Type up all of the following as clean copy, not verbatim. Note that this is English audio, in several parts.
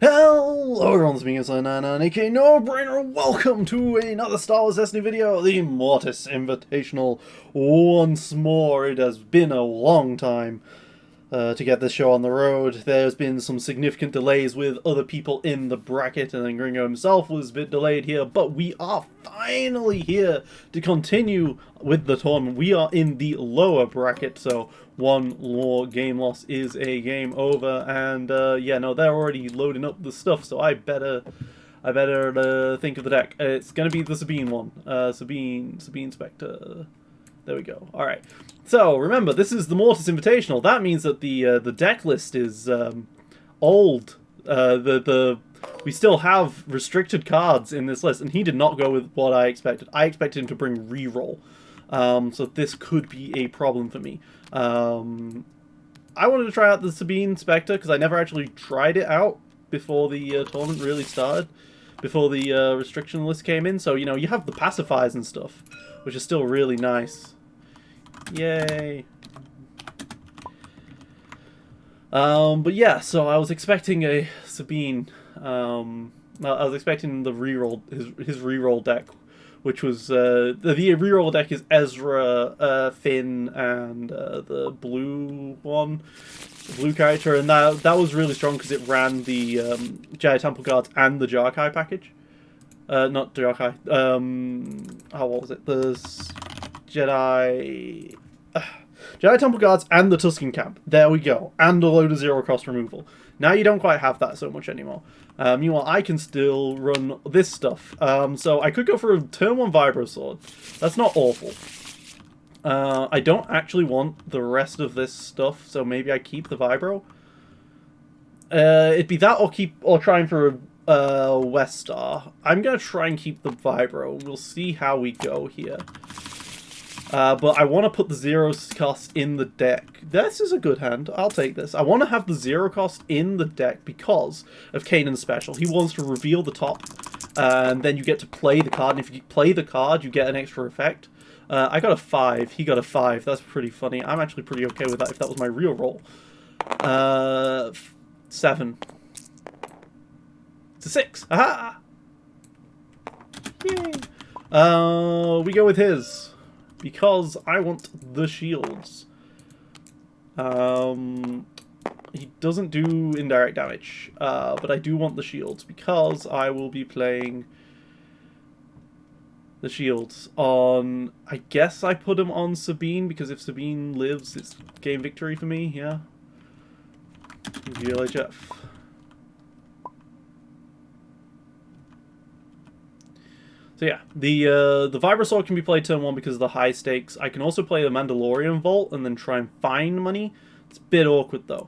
Hello everyone, it's me, it's aka No Brainer. Welcome to another Star Wars Destiny video, the Mortis Invitational. Once more, it has been a long time to get this show on the road. There's been some significant delays with other people in the bracket, and then Gringo himself was a bit delayed here, but we are finally here to continue with the tournament. We are in the lower bracket, so one more game loss is a game over, and yeah, no, they're already loading up the stuff, so I better think of the deck. It's gonna be the Sabine one. Sabine Spectre. There we go. All right. So remember, this is the Mortis Invitational. That means that the deck list is old. We still have restricted cards in this list, and he did not go with what I expected. I expected him to bring reroll. So this could be a problem for me. I wanted to try out the Sabine Spectre because I never actually tried it out before the tournament really started, before the restriction list came in. So, you know, you have the pacifiers and stuff, which is still really nice. Yay. But yeah, so I was expecting a Sabine. I was expecting the reroll, his reroll deck, which was the reroll deck is Ezra, Finn, and the blue one, the blue character, and that was really strong because it ran the Jedi Temple Guards and the Jarkai package. Not Jarkai. What was it? The Jedi Temple Guards and the Tusken Camp. There we go. And a load of zero cost removal. Now you don't quite have that so much anymore. Meanwhile, I can still run this stuff. So I could go for a turn 1 Vibro Sword. That's not awful. I don't actually want the rest of this stuff, so maybe I keep the Vibro. It'd be that or trying for a West Star. I'm gonna try and keep the Vibro. We'll see how we go here. But I want to put the zero cost in the deck. This is a good hand. I'll take this. I want to have the zero cost in the deck because of Kanan's special. He wants to reveal the top, and then you get to play the card. And if you play the card, you get an extra effect. I got a 5. He got a 5. That's pretty funny. I'm actually pretty okay with that if that was my real roll. 7. It's a 6. Aha! Yay! We go with his. Because I want the shields. He doesn't do indirect damage, but I do want the shields because I will be playing the shields on... I guess I put him on Sabine because if Sabine lives, it's game victory for me, yeah. GLHF. So yeah, the Vibrosaur can be played turn 1 because of the high stakes. I can also play the Mandalorian Vault and then try and find money. It's a bit awkward though.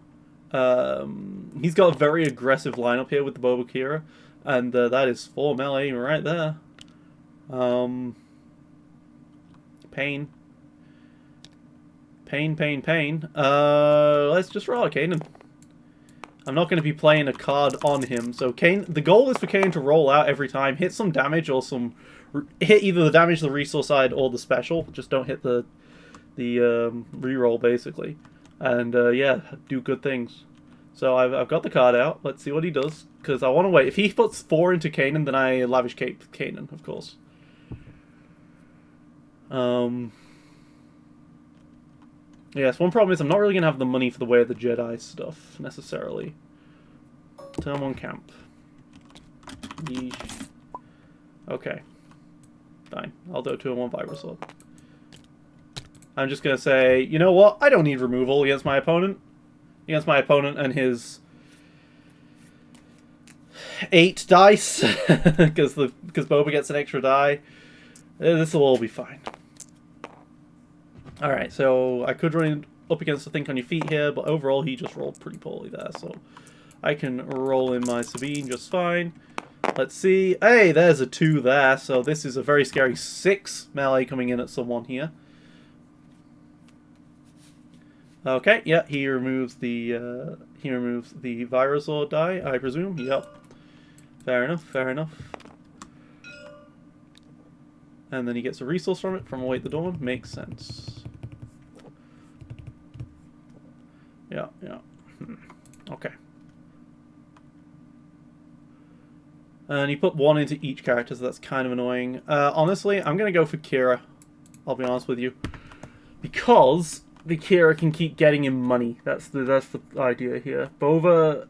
He's got a very aggressive lineup here with the Boba Kira, and that is 4 melee right there. Pain. Let's just roll Kanan. I'm not going to be playing a card on him, so the goal is for Kanan to roll out every time, hit some damage or hit either the damage, the resource side, or the special. Just don't hit the reroll basically, and yeah, do good things. So I've got the card out. Let's see what he does because I want to wait. If he puts 4 into Kanan, then I lavish cape Kanan, of course. Yes, one problem is I'm not really going to have the money for the Way of the Jedi stuff, necessarily. Turn 1 camp. Yeesh. Okay. Fine. I'll do a 2-1 Vibro Sword. I'm just going to say, you know what? I don't need removal against my opponent. Against my opponent and his 8 dice. Because Boba gets an extra die. This will all be fine. Alright, so I could run up against the Think on Your Feet here, but overall he just rolled pretty poorly there, so I can roll in my Sabine just fine. Let's see. Hey, there's a 2 there, so this is a very scary 6 melee coming in at someone here. Okay, yeah, he removes the Vibrosaur die, I presume. Yep. Fair enough. And then he gets a resource from it, from Await the Dawn. Makes sense. Yeah. Okay. And he put 1 into each character, so that's kind of annoying. Honestly, I'm going to go for Kira. I'll be honest with you. Because the Kira can keep getting him money. That's the idea here. Bova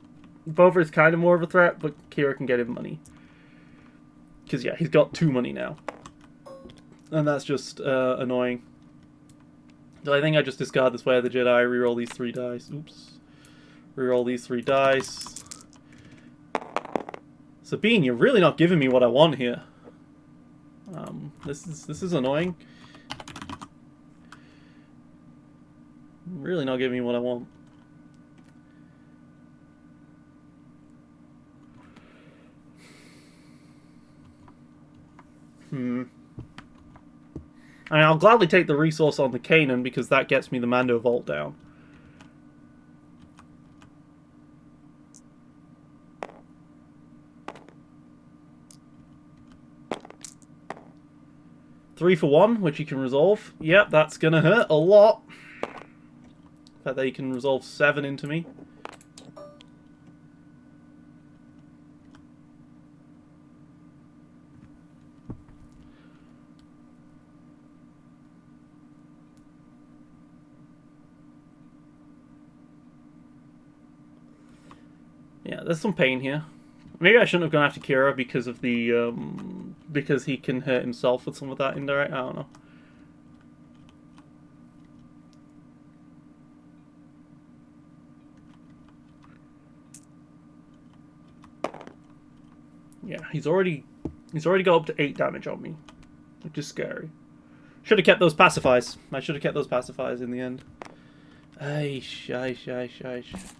is kind of more of a threat, but Kira can get him money. Because, yeah, he's got 2 money now. And that's just annoying. So I think I just discard this Way of the Jedi, reroll these 3 dice. Oops. Reroll these 3 dice. Sabine, you're really not giving me what I want here. This is annoying. Really not giving me what I want. I mean, I'll gladly take the resource on the Kanan because that gets me the Mando Vault down. Three for 1, which you can resolve. Yep, that's gonna hurt a lot. In fact, they can resolve 7 into me. Yeah, there's some pain here. Maybe I shouldn't have gone after Kira because of the because he can hurt himself with some of that indirect. I don't know. Yeah, he's already got up to 8 damage on me, which is scary. Should have kept those pacifiers. I should have kept those pacifiers in the end. Aish, aish, aish, aish.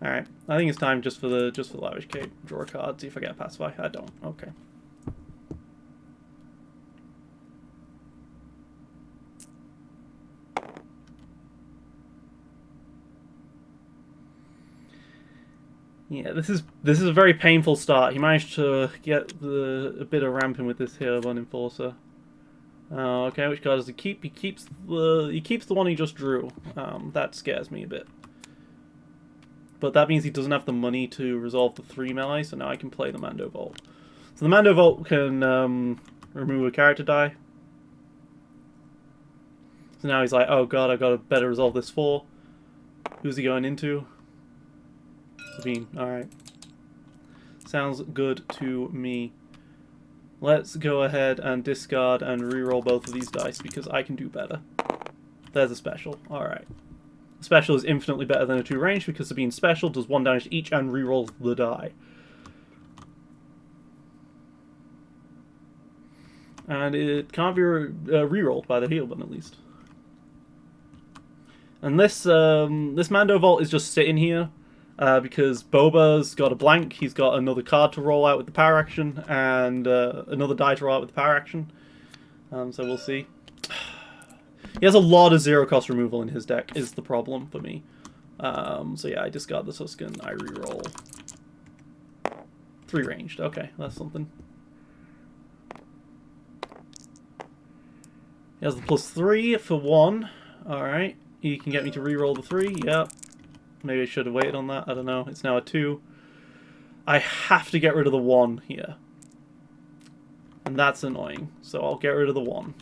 Alright, I think it's time just for the lavish cape. Draw a card, see if I get a pacify. I don't. Okay. Yeah, this is a very painful start. He managed to get a bit of ramping with this here on Enforcer. Okay, which card does he keep? He keeps the one he just drew. That scares me a bit. But that means he doesn't have the money to resolve the 3 melee, so now I can play the Mando Vault. So the Mando Vault can remove a character die. So now he's like, oh god, I've got to better resolve this 4. Who's he going into? Sabine. Alright. Sounds good to me. Let's go ahead and discard and reroll both of these dice because I can do better. There's a special. Alright. Special is infinitely better than a 2 range because Sabine's special does 1 damage to each and rerolls the die. And it can't be rerolled by the heal button at least. And this Mando Vault is just sitting here because Boba's got a blank. He's got another card to roll out with the power action and another die to roll out with the power action. So we'll see. He has a lot of 0-cost removal in his deck, is the problem for me. So yeah, I discard the Tusken, I reroll. 3 ranged, okay, that's something. He has the +3 for 1, alright. He can get me to reroll the 3, yep. Maybe I should have waited on that, I don't know. It's now a 2. I have to get rid of the 1 here. And that's annoying, so I'll get rid of the 1.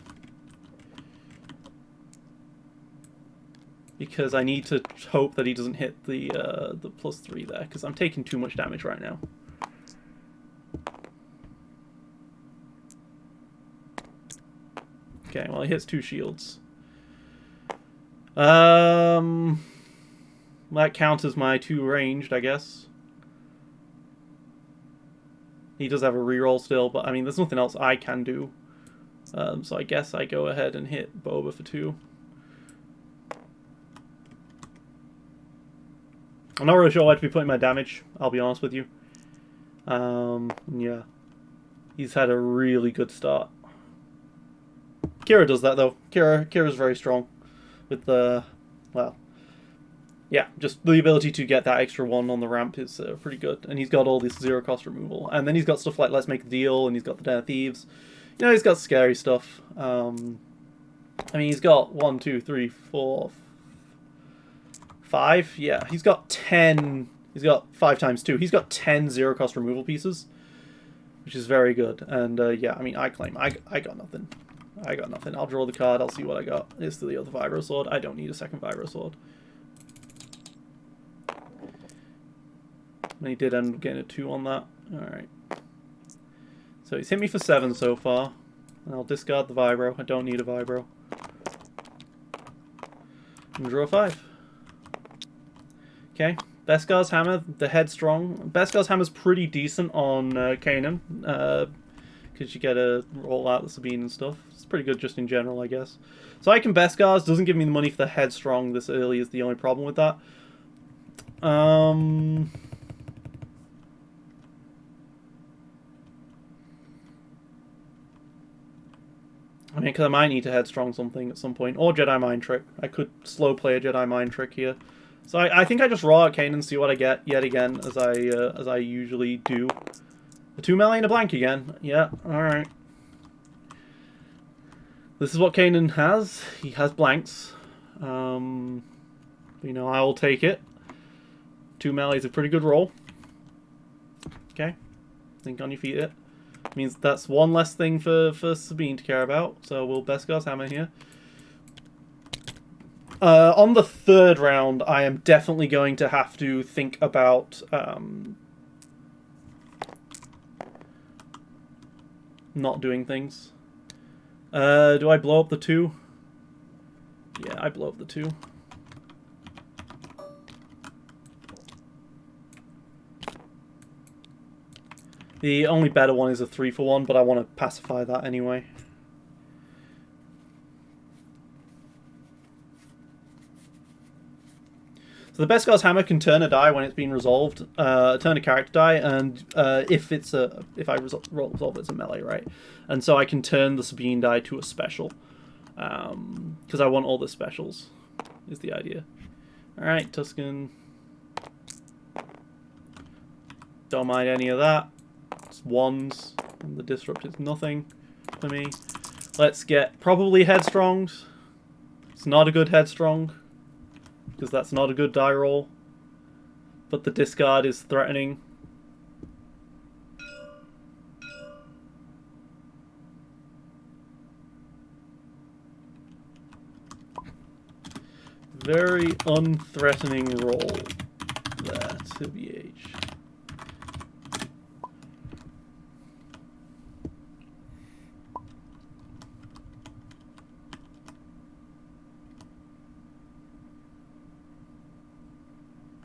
Because I need to hope that he doesn't hit the +3 there, because I'm taking too much damage right now. Okay, well he hits 2 shields. That counts as my 2 ranged, I guess. He does have a reroll still, but I mean, there's nothing else I can do. So I guess I go ahead and hit Boba for 2. I'm not really sure where to be putting my damage, I'll be honest with you. Yeah. He's had a really good start. Kira does that, though. Kira's very strong. With the... well... yeah, just the ability to get that extra 1 on the ramp is pretty good. And he's got all this 0-cost removal. And then he's got stuff like Let's Make a Deal, and he's got the Den of Thieves. You know, he's got scary stuff. I mean, he's got 1, 2, 3, 4... 5? Yeah, he's got 10. He's got 5 times 2. He's got 10 zero-cost removal pieces, which is very good. And yeah, I mean, I claim I got nothing. I got nothing. I'll draw the card. I'll see what I got. It's the other Vibro Sword. I don't need a second Vibro Sword. And he did end up getting a 2 on that. Alright. So he's hit me for 7 so far. And I'll discard the Vibro. I don't need a Vibro. And draw 5. Okay. Beskar's Hammer, the Headstrong. Beskar's Hammer's pretty decent on Kanan. Because you get to roll out the Sabine and stuff. It's pretty good just in general, I guess. So I can Beskar's. Doesn't give me the money for the Headstrong this early is the only problem with that. I mean, because I might need to Headstrong something at some point. Or Jedi Mind Trick. I could slow play a Jedi Mind Trick here. So I think I just raw Arcane and see what I get yet again, as I usually do. A 2 melee and a blank again. Yeah, alright. This is what Kanan has. He has blanks. You know, I will take it. 2 melee is a pretty good roll. Okay. Think on your feet it. Means that's one less thing for Sabine to care about. So we'll Beskar's Hammer here. On the 3rd round, I am definitely going to have to think about not doing things. Do I blow up the 2? Yeah, I blow up the 2. The only better one is a 3-for-1, but I want to pacify that anyway. So the Beskar's Hammer can turn a die when it's been resolved, turn a character die, and if I resolve it's a melee, right? And so I can turn the Sabine die to a special, because I want all the specials, is the idea. All right, Tuscan. Don't mind any of that. It's 1s, and the disrupt is nothing for me. Let's get probably Headstrongs. It's not a good Headstrong, because that's not a good die roll. But the discard is threatening. Very unthreatening roll there to BH.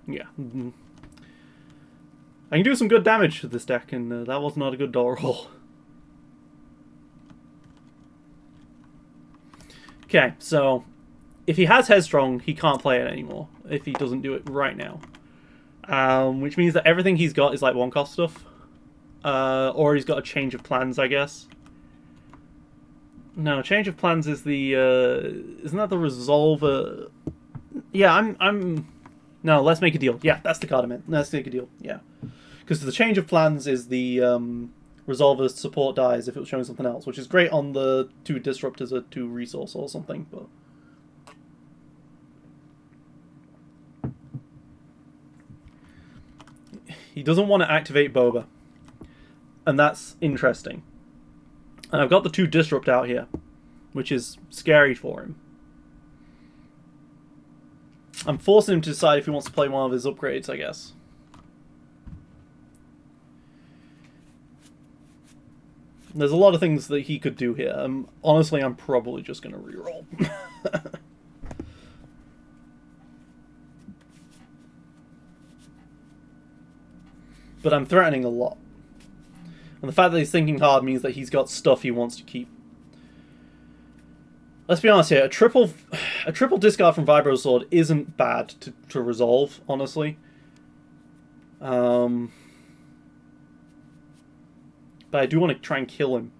Yeah. I can do some good damage to this deck, and that was not a good door roll. Okay, so if he has Headstrong, he can't play it anymore if he doesn't do it right now. Which means that everything he's got is like 1-cost stuff. Or he's got a change of plans, I guess. No, change of plans is the... isn't that the Resolver? Yeah, I'm... No, let's make a deal. Yeah, that's the card I meant. Let's make a deal. Yeah. Because the change of plans is the Resolver's support dies if it was showing something else, which is great on the 2 disruptors or 2 resource or something, but... He doesn't want to activate Boba. And that's interesting. And I've got the 2 disrupt out here, which is scary for him. I'm forcing him to decide if he wants to play one of his upgrades, I guess. There's a lot of things that he could do here. Honestly, I'm probably just going to reroll. But I'm threatening a lot. And the fact that he's thinking hard means that he's got stuff he wants to keep. Let's be honest here, a triple discard from Vibro Sword isn't bad to resolve, honestly. But I do want to try and kill him.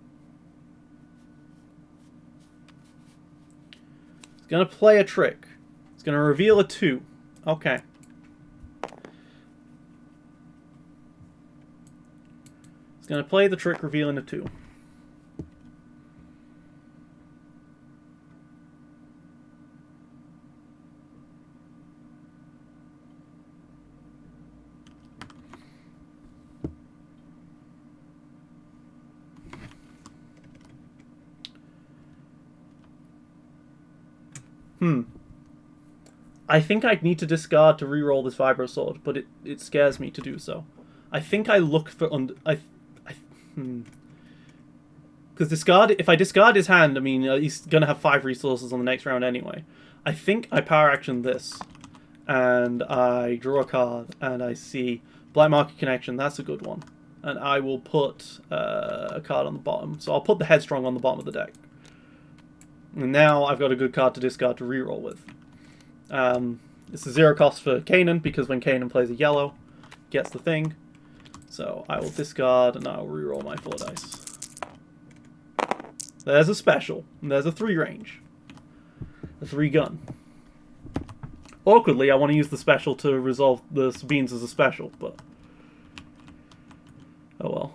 He's going to play a trick. He's going to reveal a 2. Okay. He's going to play the trick revealing a 2. I think I'd need to discard to reroll this Vibro Sword, but it scares me to do so. I think I look for because discard. If I discard his hand, I mean he's gonna have 5 resources on the next round anyway. I think I power action this, and I draw a card, and I see Black Market Connection. That's a good one, and I will put a card on the bottom. So I'll put the Headstrong on the bottom of the deck, and now I've got a good card to discard to reroll with. It's a 0 cost for Kanan, because when Kanan plays a yellow, gets the thing. So I will discard, and I will reroll my 4 dice. There's a special, and there's a 3 range. A 3 gun. Awkwardly, I want to use the special to resolve the Sabines as a special, but... oh well.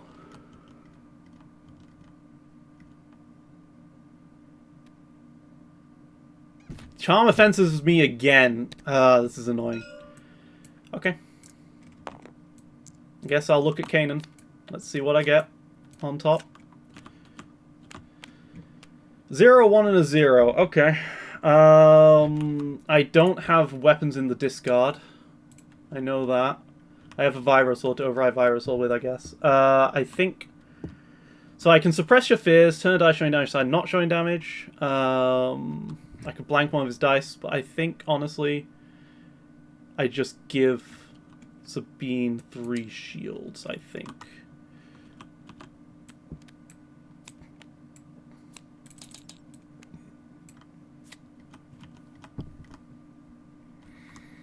Charm offenses me again. This is annoying. Okay. I guess I'll look at Kanan. Let's see what I get on top. 0, 1, and a 0. Okay. I don't have weapons in the discard. I know that. I have a Vibro Sword to override Vibro Sword with, I guess. I think... so I can suppress your fears, turn a die showing damage side, not showing damage. I could blank one of his dice, but I think, honestly, I just give Sabine 3 shields, I think.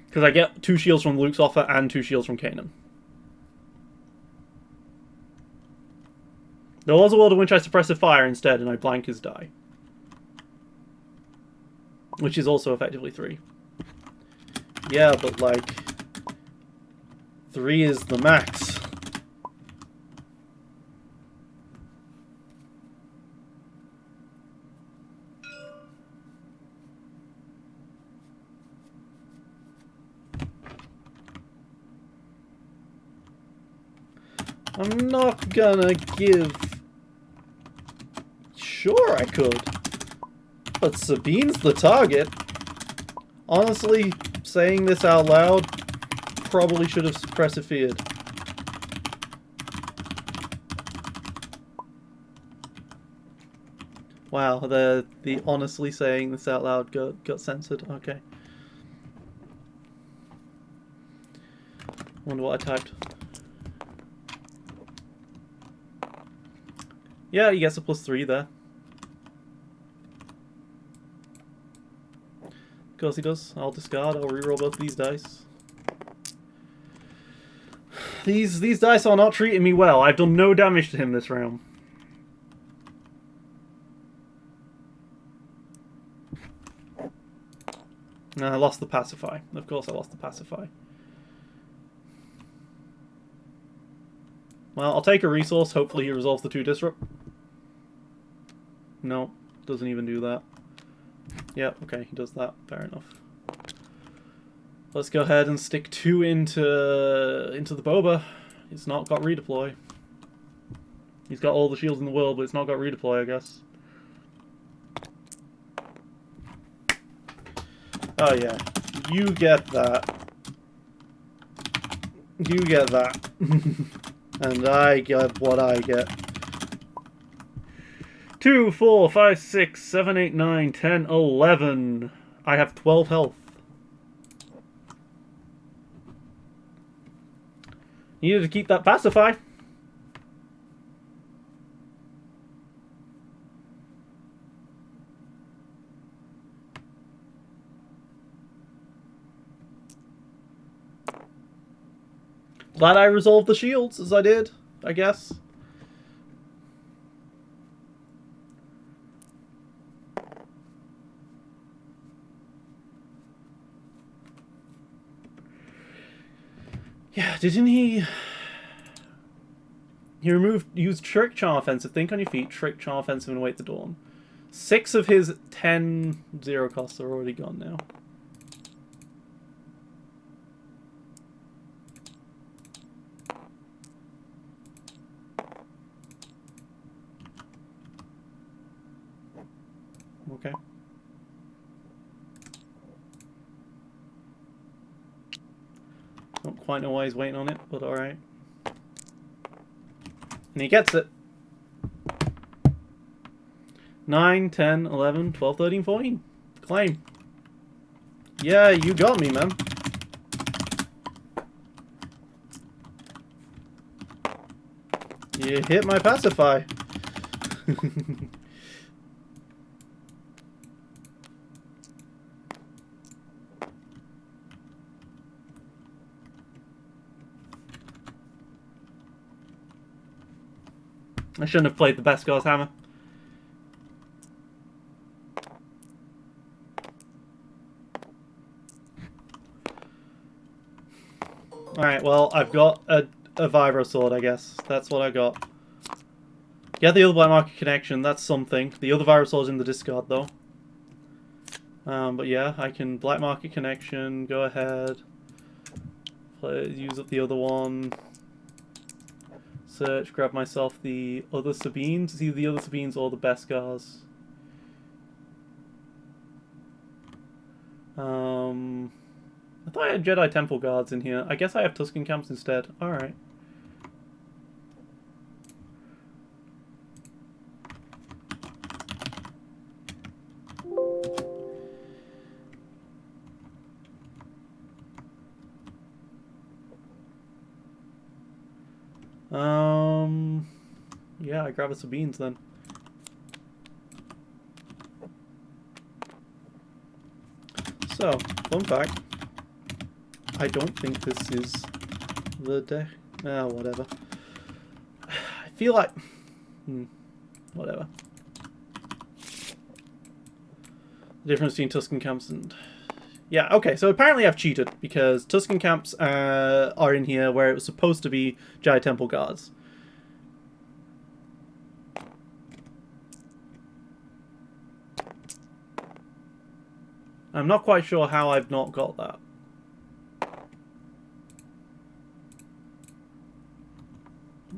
Because I get 2 shields from Luke's offer and 2 shields from Kanan. There was a world in which I suppress a fire instead, and I blank his die. Which is also effectively 3. Yeah, but like... 3 is the max. I'm not gonna give... sure I could. But Sabine's the target. Honestly, saying this out loud, probably should have persevered. Wow, the honestly saying this out loud got censored. Okay. Wonder what I typed. Yeah, he gets a +3 there. Of course he does. I'll discard. I'll reroll both of these dice. These dice are not treating me well. I've done no damage to him this round. No, I lost the Pacify. Of course I lost the Pacify. Well, I'll take a resource. Hopefully he resolves the 2 disrupt. No, doesn't even do that. Yeah, okay, he does that. Fair enough. Let's go ahead and stick 2 into the Boba. He's not got redeploy. He's got all the shields in the world, but it's not got redeploy, I guess. Oh yeah, you get that. You get that. And I get what I get. 2, 4, 5, 6, 7, 8, 9, 10, 11. I have 12 health. Needed to keep that Pacify. Glad I resolved the shields as I did, I guess. Yeah, didn't he... He used Trick, Charm Offensive, Think on your feet, Trick, Charm Offensive, and Await the Dawn. 6 of his 10 0 costs are already gone now. Okay. Don't quite know why he's waiting on it, but alright. And he gets it. 9, 10, 11, 12, 13, 14. Claim. Yeah, you got me, man. You hit my pacify. I shouldn't have played the Beskhar's Hammer. Alright, well, I've got a Vibro Sword, I guess. That's what I got. Get the other Black Market Connection, that's something. The other Vibro Sword's in the discard, though. But yeah, I can Black Market Connection, go ahead. Use up the other one. Search, grab myself the other Sabines. It's either the other Sabines or the Beskars. I thought I had Jedi Temple Guards in here. I guess I have Tusken Camps instead. Alright. Yeah, I grab us some beans then. So, fun fact. I don't think this is the deck. Ah, whatever. I feel like... whatever. The difference between Tusken Camps and... Yeah, okay, so apparently I've cheated, because Tusken Camps are in here where it was supposed to be Jedi Temple Guards. I'm not quite sure how I've not got that.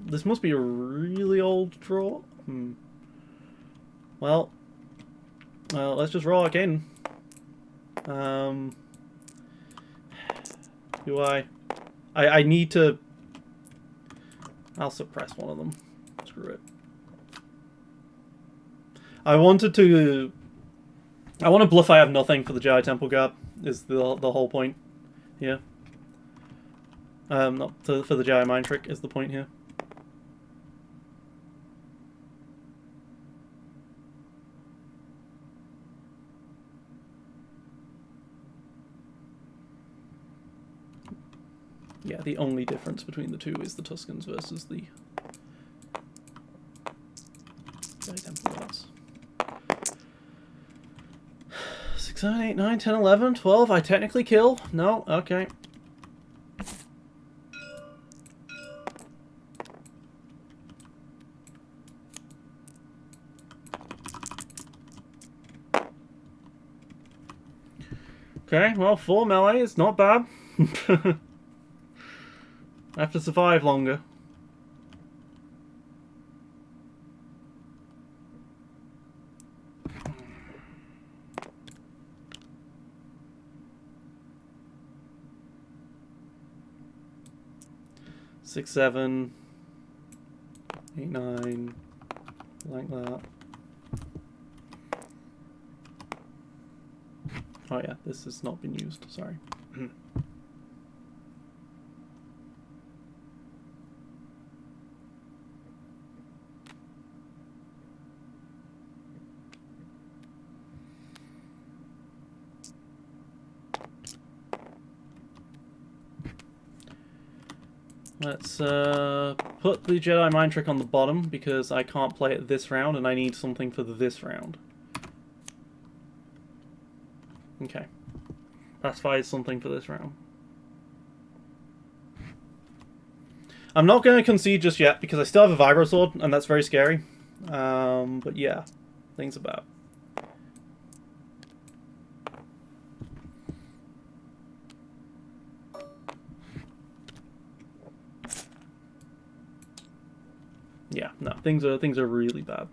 This must be a really old draw. Well, let's just roll Arcane. Do I need to... I'll suppress one of them. Screw it. I want to bluff I have nothing for the Jedi Temple Guard, is the whole point here. Not for the Jedi Mind Trick is the point here. Yeah, the only difference between the two is the Tuskens versus the Jedi Temple Guards. 6, 7, 8, 9, 10, 11, 12. I technically kill. No? Okay. Okay, well, 4 melee is not bad. I have to survive longer. Six, 7, 8, 9, like that. Oh yeah, this has not been used, sorry. Let's put the Jedi Mind Trick on the bottom because I can't play it this round and I need something for this round. Okay. Pacify is something for this round. I'm not going to concede just yet because I still have a Vibro Sword and that's very scary. But yeah, things about. Yeah, no, things are really bad.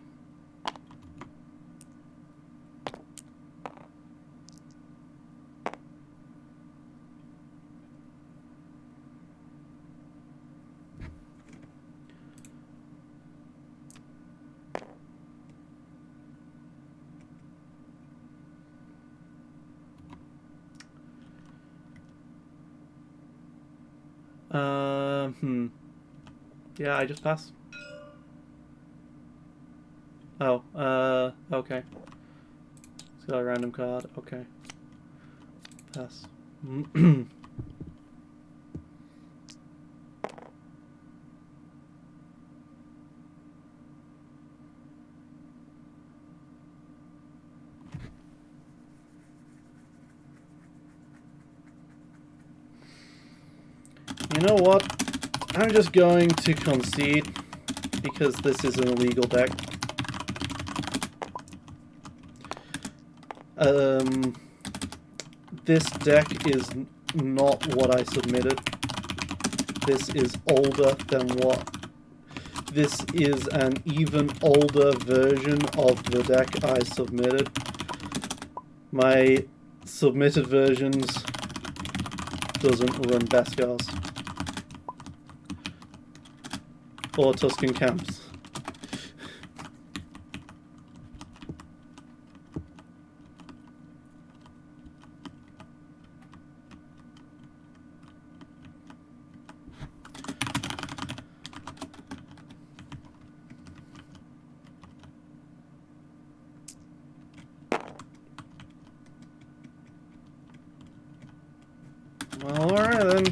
Yeah, I just passed. Oh, okay. It's got a random card. Okay. Pass. You know what? I'm just going to concede because this is an illegal deck. This deck is not what I submitted. This is older than what... This is an even older version of the deck I submitted. My submitted versions doesn't run Beskars or Tuscan Camps. Well, alright then.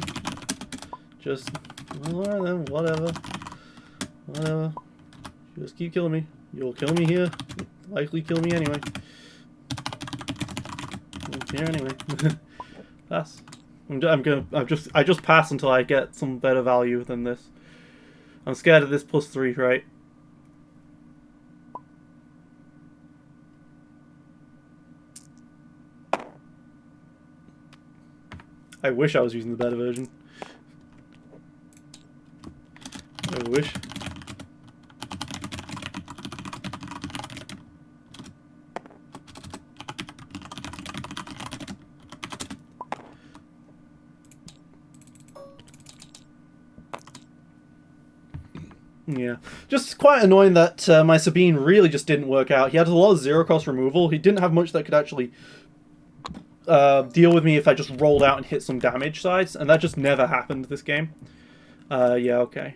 Just, well, alright then, whatever. Whatever. Just keep killing me. You'll kill me here. Likely kill me anyway. Here anyway. Pass. I just pass until I get some better value than this. I'm scared of this +3, right? I wish I was using the better version. I wish. Yeah. Just quite annoying that my Sabine really just didn't work out. He had a lot of zero-cost removal. He didn't have much that could actually deal with me if I just rolled out and hit some damage sides, and that just never happened this game. Yeah, okay.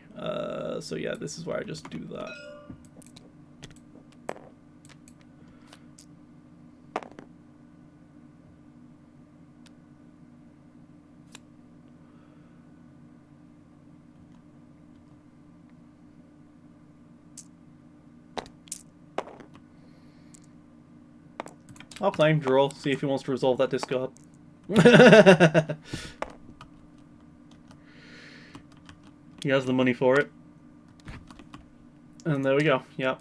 So yeah, this is where I just do that. I'll claim draw, see if he wants to resolve that discard. He has the money for it. And there we go. Yep.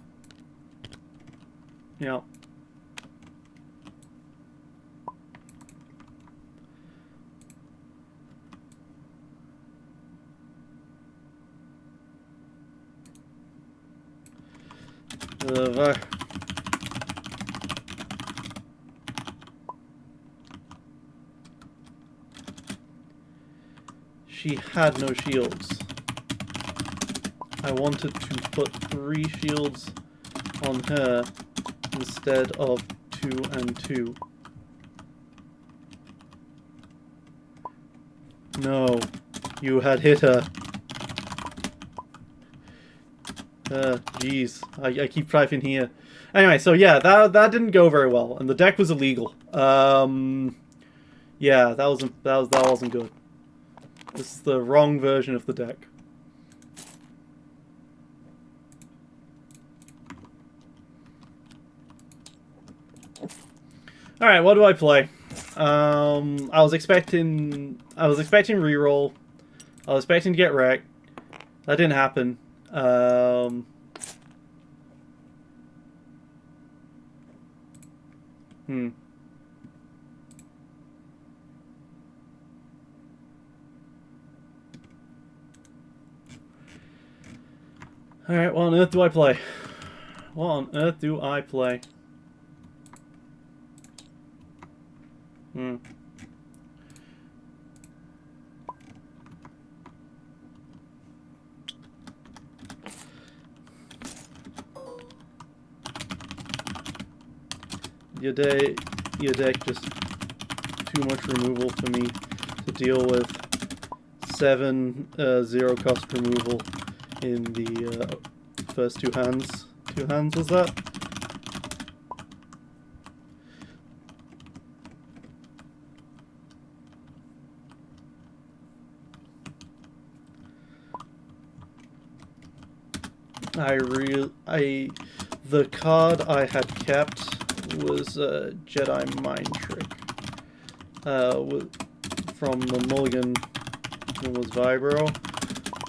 Yep. She had no shields. I wanted to put 3 shields on her instead of 2 and 2. No, you had hit her. Jeez, I keep driving here. Anyway, so yeah, that didn't go very well, and the deck was illegal. Yeah, that wasn't good. This is the wrong version of the deck. All right, what do I play? I was expecting reroll. I was expecting to get wrecked. That didn't happen. Alright, what on earth do I play? What on earth do I play? Your deck just too much removal for me to deal with. 7 zero cost removal in the first two hands. Two hands was that? The card I had kept was Jedi Mind Trick. From the mulligan, it was Vibro,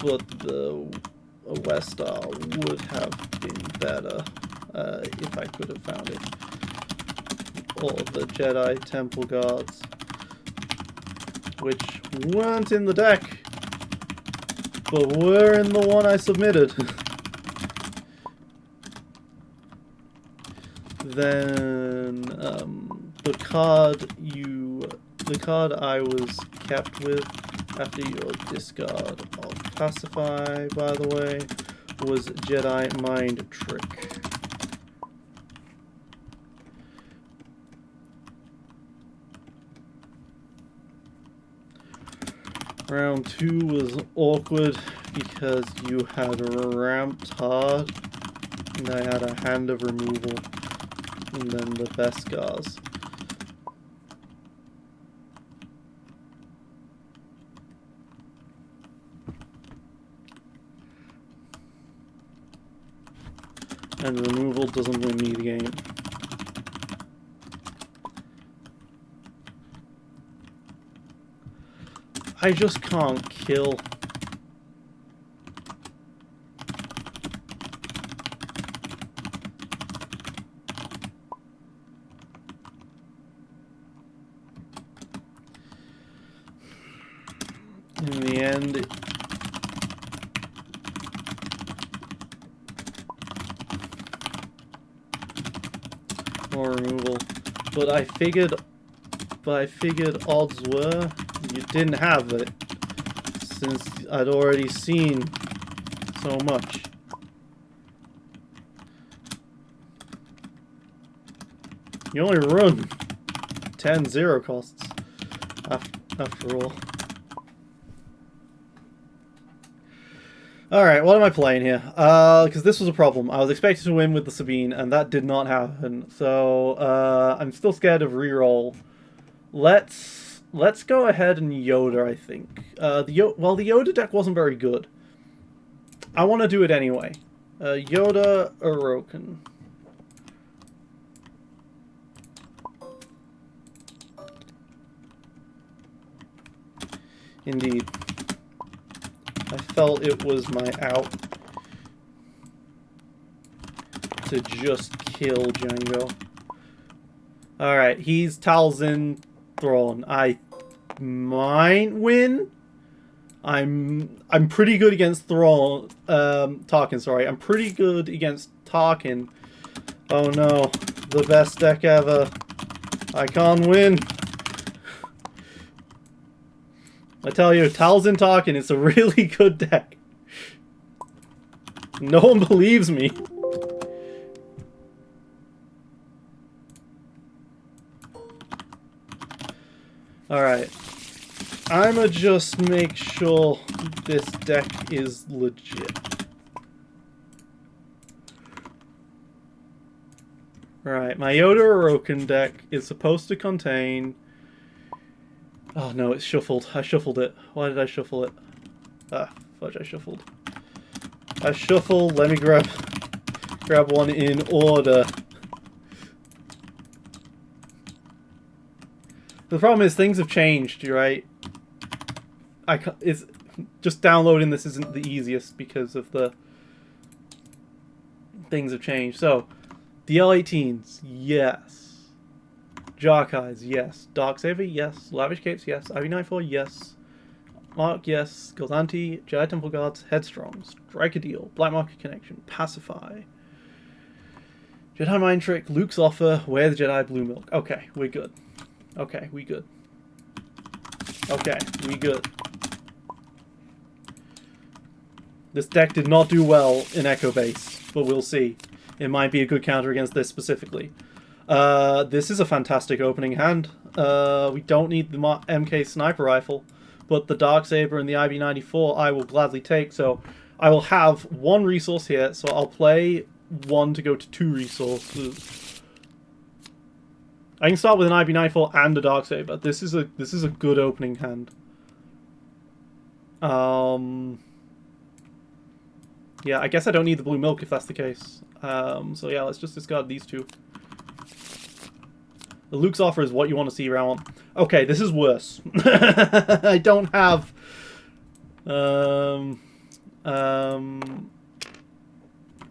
but the Westar would have been better if I could have found it. Or the Jedi Temple Guards, which weren't in the deck, but were in the one I submitted. Then the card I was kept with after your discard of Pacify, by the way, was Jedi Mind Trick. Round 2 was awkward because you had ramped hard and I had a Hand of Removal. And then the Beskars. And removal doesn't win me the game. I just can't kill. In the end, more removal. But I figured odds were you didn't have it, since I'd already seen so much. You only run 10 zero costs after all. Alright, what am I playing here? Because this was a problem. I was expected to win with the Sabine, and that did not happen. So, I'm still scared of reroll. Let's go ahead and Yoda, I think. The Yoda deck wasn't very good. I want to do it anyway. Yoda, Orokin. Indeed. I felt it was my out to just kill Django. Alright, he's Talzin Thrawn. I might win. I'm pretty good against Thrawn. Tarkin, sorry. I'm pretty good against Tarkin. Oh no, the best deck ever. I can't win. I tell you, Talzin Tarkin is a really good deck. No one believes me. Alright. I'ma just make sure this deck is legit. Right, my Yoda Orokin deck is supposed to contain... Oh no, it's shuffled. I shuffled it. Why did I shuffle it? Ah, fudge, I shuffled. I shuffled, let me grab one in order. The problem is things have changed, right? Just downloading this isn't the easiest because of the things have changed. So, DL18s, yes. Jarkais, yes. Darksaber, yes. Lavish Capes, yes. Ivy Nightfall, yes. Mark, yes. Gildanti, Jedi Temple Guards, Headstrong, Strike a Deal, Black Market Connection, Pacify, Jedi Mind Trick, Luke's Offer, Wear the Jedi, Blue Milk. Okay, we're good. Okay, we good. Okay, we good. This deck did not do well in Echo Base, but we'll see. It might be a good counter against this specifically. This is a fantastic opening hand. We don't need the MK Sniper Rifle. but the Darksaber and the IB94 I will gladly take, so I will have 1 resource here, so I'll play 1 to go to 2 resources. I can start with an IB94 and a Darksaber. This is a good opening hand. Yeah, I guess I don't need the blue milk if that's the case. So yeah, let's just discard these 2. The Luke's offer is what you want to see round 1. Okay, this is worse. I don't have... we're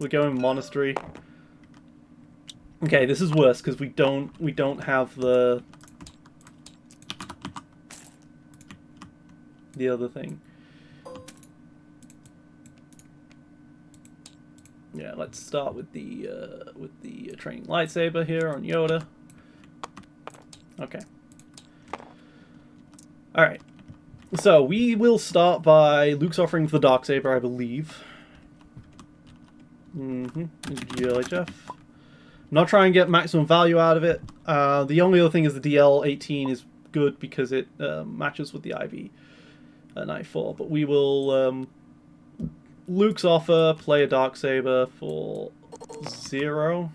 going Monastery. Okay, this is worse because we don't have the other thing. Yeah, let's start with the training lightsaber here on Yoda. Okay. All right. So we will start by Luke's offering for the Darksaber, I believe. GLHF. Not trying to get maximum value out of it. The only other thing is the DL18 is good because it matches with the IB 94. But we will Luke's offer, play a Darksaber for 0.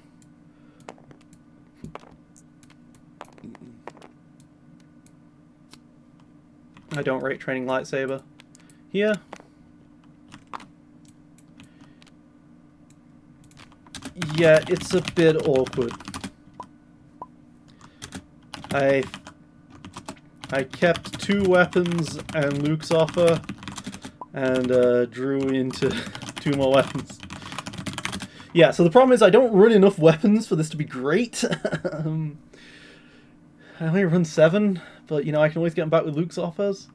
I don't rate training lightsaber here. Yeah, it's a bit awkward. I kept 2 weapons and Luke's offer, and drew into 2 more weapons. Yeah, so the problem is I don't run enough weapons for this to be great. I only run 7, but you know I can always get them back with Luke's offers.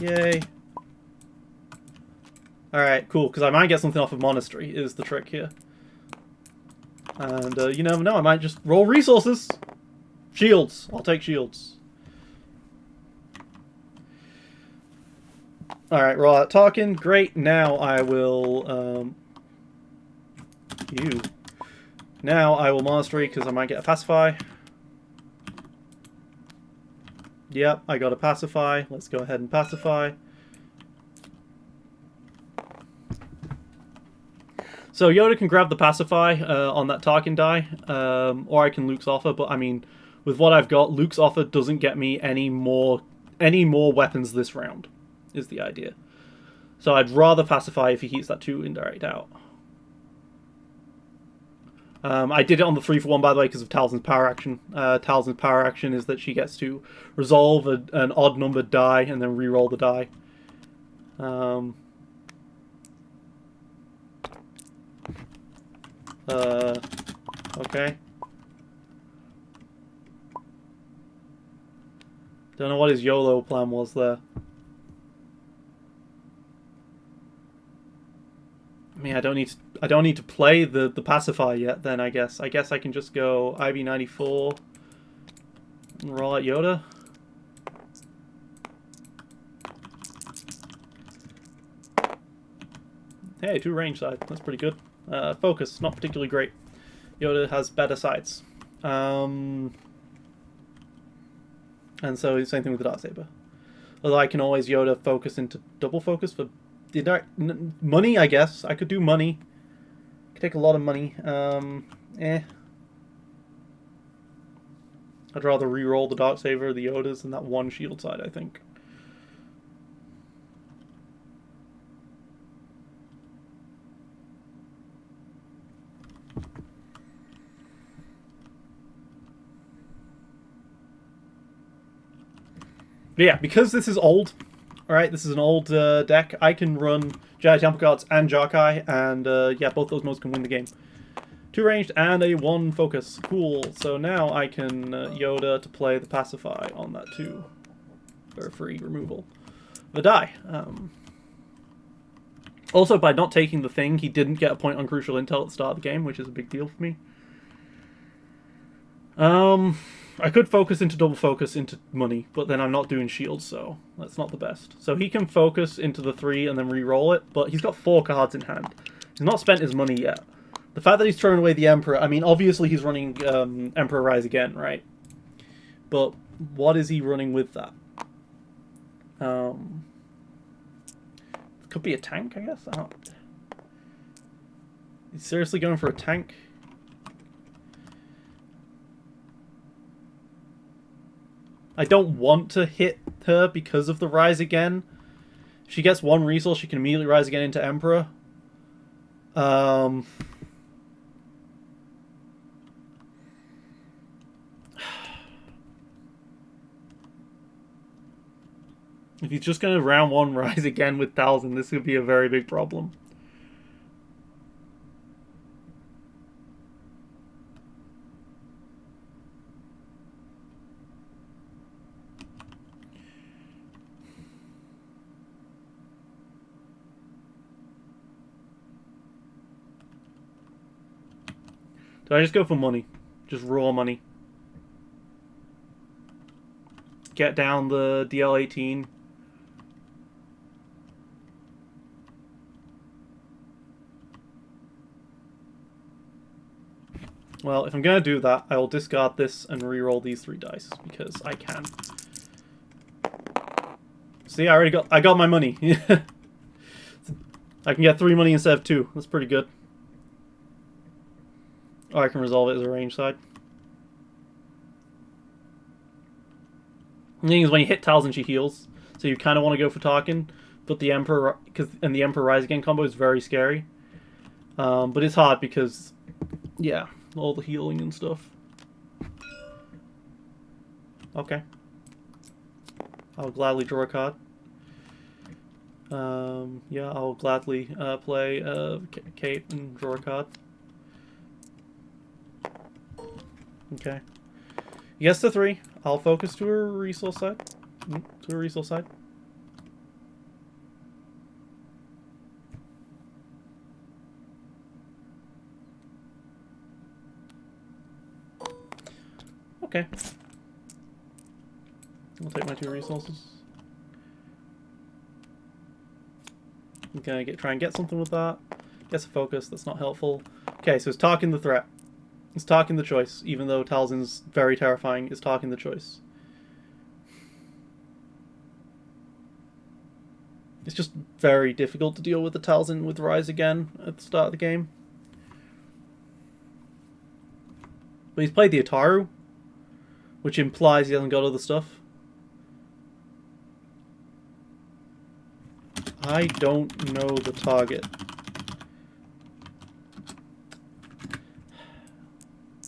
Yay. Alright, cool, because I might get something off of Monastery, is the trick here. And you never know, I might just roll resources! Shields! I'll take shields. Alright, roll out talking. Great, now I will... Now I will Monastery, because I might get a Pacify. Yep, I got a Pacify. Let's go ahead and Pacify. So Yoda can grab the Pacify on that Tarkin die, or I can Luke's offer, but I mean, with what I've got, Luke's offer doesn't get me any more weapons this round, is the idea. So I'd rather Pacify if he keeps that 2 indirect out. I did it on the 3-for-1, by the way, because of Talzin's power action. Talzin's power action is that she gets to resolve an odd-numbered die and then re-roll the die. Okay. Don't know what his YOLO plan was there. I mean, I don't need to play the Pacify yet. Then I guess I can just go IB94 and roll out Yoda. Hey, 2 range side. That's pretty good. Focus, not particularly great. Yoda has better sides. And so same thing with the Darksaber. Although I can always Yoda focus into double focus for the direct money, I guess. I could do money. Could take a lot of money. I'd rather re-roll the Darksaber, the Yodas, and that 1 shield side, I think. But yeah, because this is old, alright, this is an old deck, I can run Jedi Temple Guards and Jarkai, and yeah, both those modes can win the game. 2 ranged and a 1 focus. Cool. So now I can Yoda to play the Pacify on that 2 for free removal of a die. Also, by not taking the thing, he didn't get a point on Crucial Intel at the start of the game, which is a big deal for me. I could focus into double focus into money, but then I'm not doing shields, so that's not the best. So he can focus into the 3 and then re-roll it, but he's got 4 cards in hand. He's not spent his money yet. The fact that he's thrown away the Emperor, I mean, obviously he's running Emperor Rise Again, right? But what is he running with that? Could be a tank, I guess. He's seriously going for a tank? I don't want to hit her because of the rise again. If she gets one resource, she can immediately rise again into Emperor. If he's just going to round one rise again with 1000, this could be a very big problem. Do I just go for money? Just raw money. Get down the DL18. Well, if I'm going to do that, I will discard this and reroll these 3 dice, because I can. See, I got my money. I can get 3 money instead of 2. That's pretty good. Or I can resolve it as a range side. The thing is, when you hit Talzin, she heals, so you kind of want to go for Tarkin, but the Emperor, and the Emperor Rise Again combo is very scary. But it's hard because, yeah, all the healing and stuff. Okay. I'll gladly draw a card. Yeah, I'll gladly play Kate and draw a card. Okay. Yes to 3. I'll focus to a resource side. To a resource side. Okay. I'll take my 2 resources. Okay, try and get something with that. Gets a focus, that's not helpful. Okay, so it's Tarkin the threat. It's Tarkin the choice, even though Talzin's very terrifying, it's Tarkin the choice. It's just very difficult to deal with the Talzin with Rise Again at the start of the game. But he's played the Ataru, which implies he hasn't got other stuff. I don't know the target.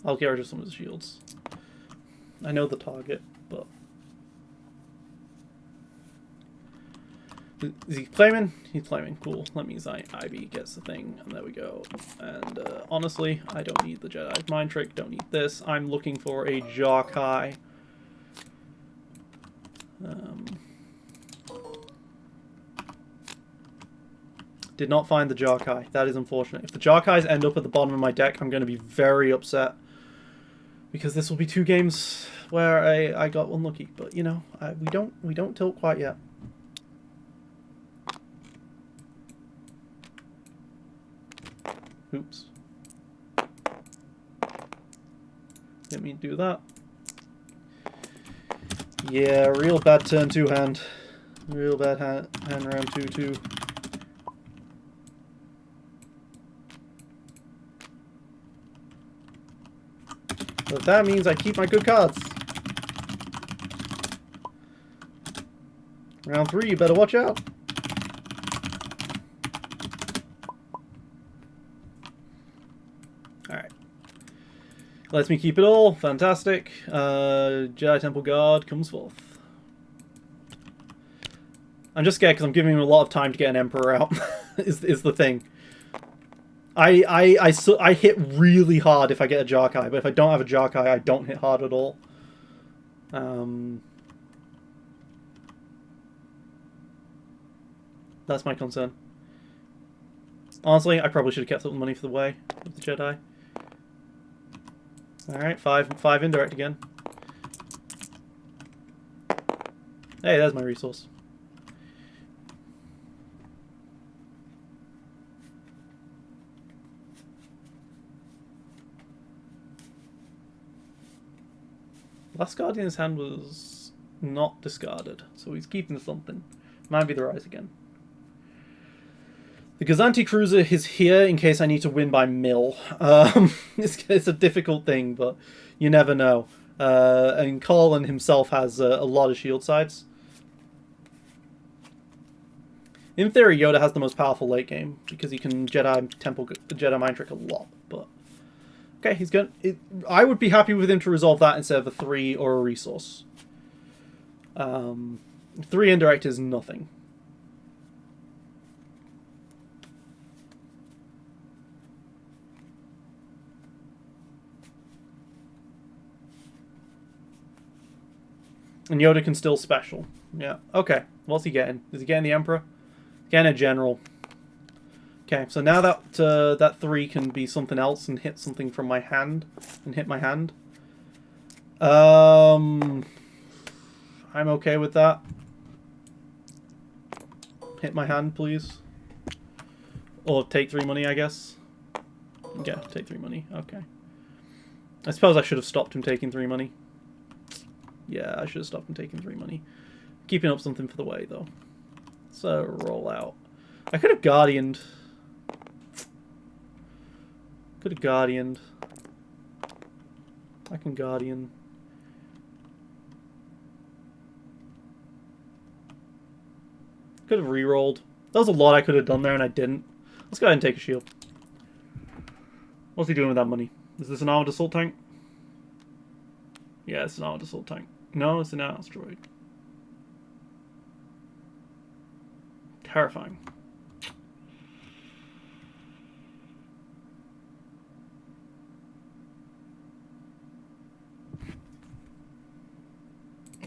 I'll get rid of some of the shields. I know the target, but... Is he claiming? He's claiming. Cool. That means IB gets the thing, and there we go. And honestly, I don't need the Jedi Mind Trick, don't need this. I'm looking for a Jokai. Did not find the Jokai. That is unfortunate. If the Jokais end up at the bottom of my deck, I'm going to be very upset. Because this will be 2 games where I got unlucky. But, you know, we don't tilt quite yet. Oops. Didn't mean to do that. Yeah, real bad turn 2 hand. Real bad hand round 2-2. But that means I keep my good cards. Round 3, you better watch out. Alright. Lets me keep it all. Fantastic. Jedi Temple Guard comes forth. I'm just scared because I'm giving him a lot of time to get an Emperor out. is the thing. I hit really hard if I get a Jokai, but if I don't have a Jokai, I don't hit hard at all. That's my concern. Honestly, I probably should have kept up the money for the way with the Jedi. Alright, 5 indirect again. Hey, there's my resource. Last card in his hand was not discarded, so he's keeping something. Might be the Rise again. The Gazanti Cruiser is here in case I need to win by mill. It's a difficult thing, but you never know. And Colin himself has a lot of shield sides. In theory, Yoda has the most powerful late game because he can Jedi Mind Trick a lot. But okay, he's going. I would be happy with him to resolve that instead of a 3 or a resource. 3 indirect is nothing. And Yoda can still special. Yeah. Okay. What's he getting? Is he getting the Emperor? Getting a General. Okay. So now that that 3 can be something else and hit something from my hand and hit my hand. I'm okay with that. Hit my hand, please. Or take 3 money, I guess. Yeah, take 3 money. Okay. I suppose I should have stopped him taking 3 money. Yeah, I should have stopped him taking 3 money. Keeping up something for the way, though. So, roll out. I could have Guardianed. Could have Guardianed. I can Guardian. Could have re-rolled. That was a lot I could have done there, and I didn't. Let's go ahead and take a shield. What's he doing with that money? Is this an armored assault tank? Yeah, it's an armored assault tank. No, it's an asteroid. Terrifying.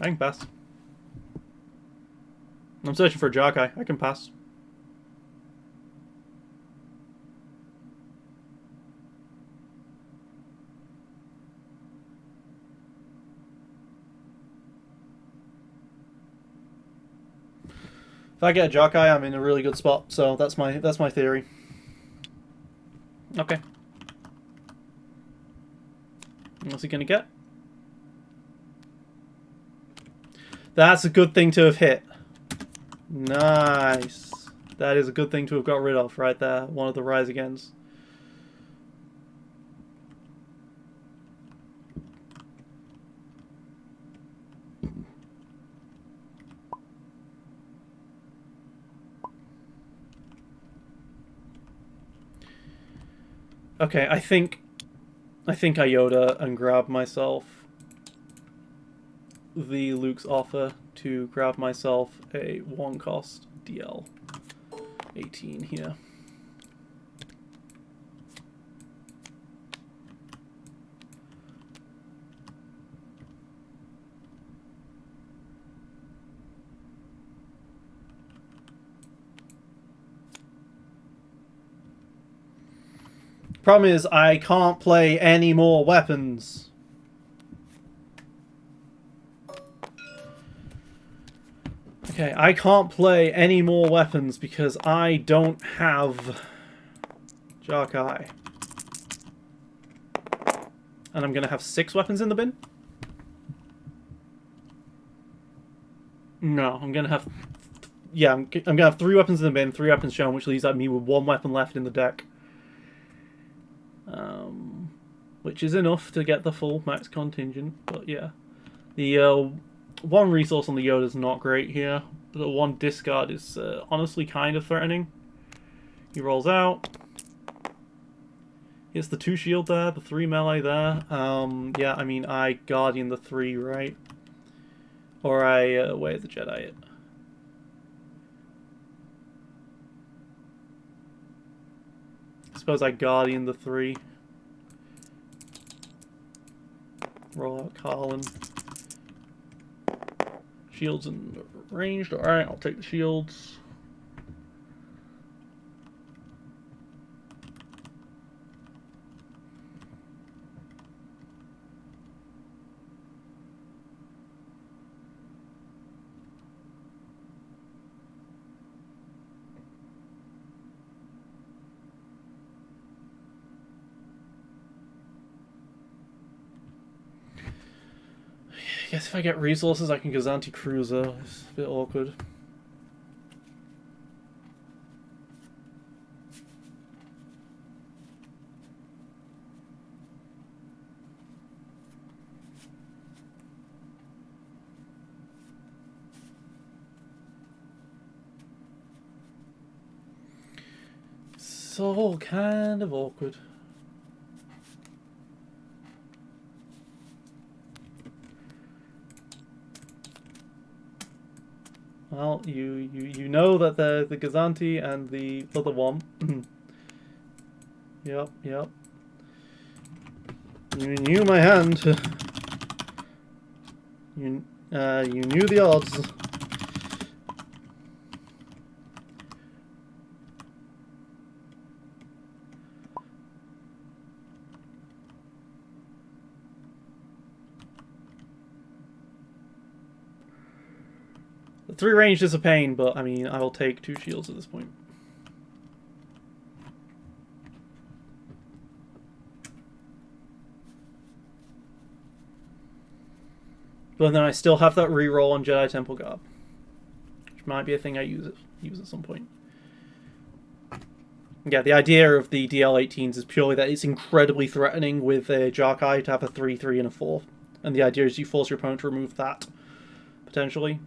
I can pass. I'm searching for a Jarkai. I can pass. If I get a Jarkai, I'm in a really good spot. So that's my theory. Okay. What's he gonna get? That's a good thing to have hit. Nice. That is a good thing to have got rid of right there. One of the Rise Agains. Okay, I think I Yoda and grab myself the Luke's offer to grab myself a 1 cost DL 18 here. Problem is, I can't play any more weapons. Okay, I can't play any more weapons because I don't have Jarkai. And I'm going to have 6 weapons in the bin? No, I'm going to have... Yeah, I'm going to have 3 weapons in the bin, 3 weapons shown, which leaves me with 1 weapon left in the deck. Which is enough to get the full max contingent, but yeah. The 1 resource on the Yoda is not great here. The 1 discard is honestly kind of threatening. He rolls out. He has the 2 shield there, the 3 melee there. Yeah, I mean, I Guardian the 3, right? Or I Way of the Jedi it. I suppose I Guardian the 3. Roll out Carlin. Shields and ranged. Alright, I'll take the shields. guess if I get resources, I can go anti-cruiser. It's a bit awkward. So kind of awkward. Well, you know that the Gazanti and the other one. Yep. You knew my hand. You knew the odds. The 3 ranged is a pain, but I mean, I will take 2 shields at this point. But then I still have that reroll on Jedi Temple Guard, which might be a thing I use at some point. Yeah, the idea of the DL-18s is purely that it's incredibly threatening with a Jarkai to have a 3/3 and a 4, and the idea is you force your opponent to remove that potentially.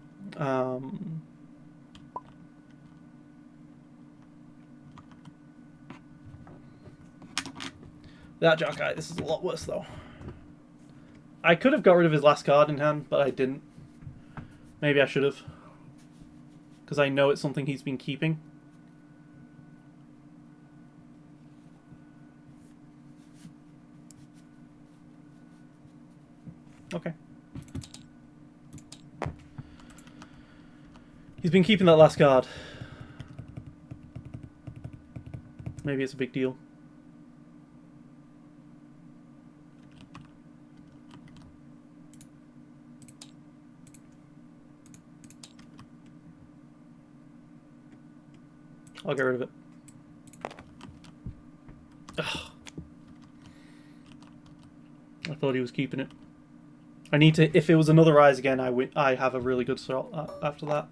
That Jarkai, this is a lot worse though. I could have got rid of his last card in hand, but I didn't. Maybe I should have, because I know it's something he's been keeping. Okay. He's been keeping that last card. Maybe it's a big deal. I'll get rid of it. Ugh. I thought he was keeping it. I need to. If it was another rise again, I have a really good start after that.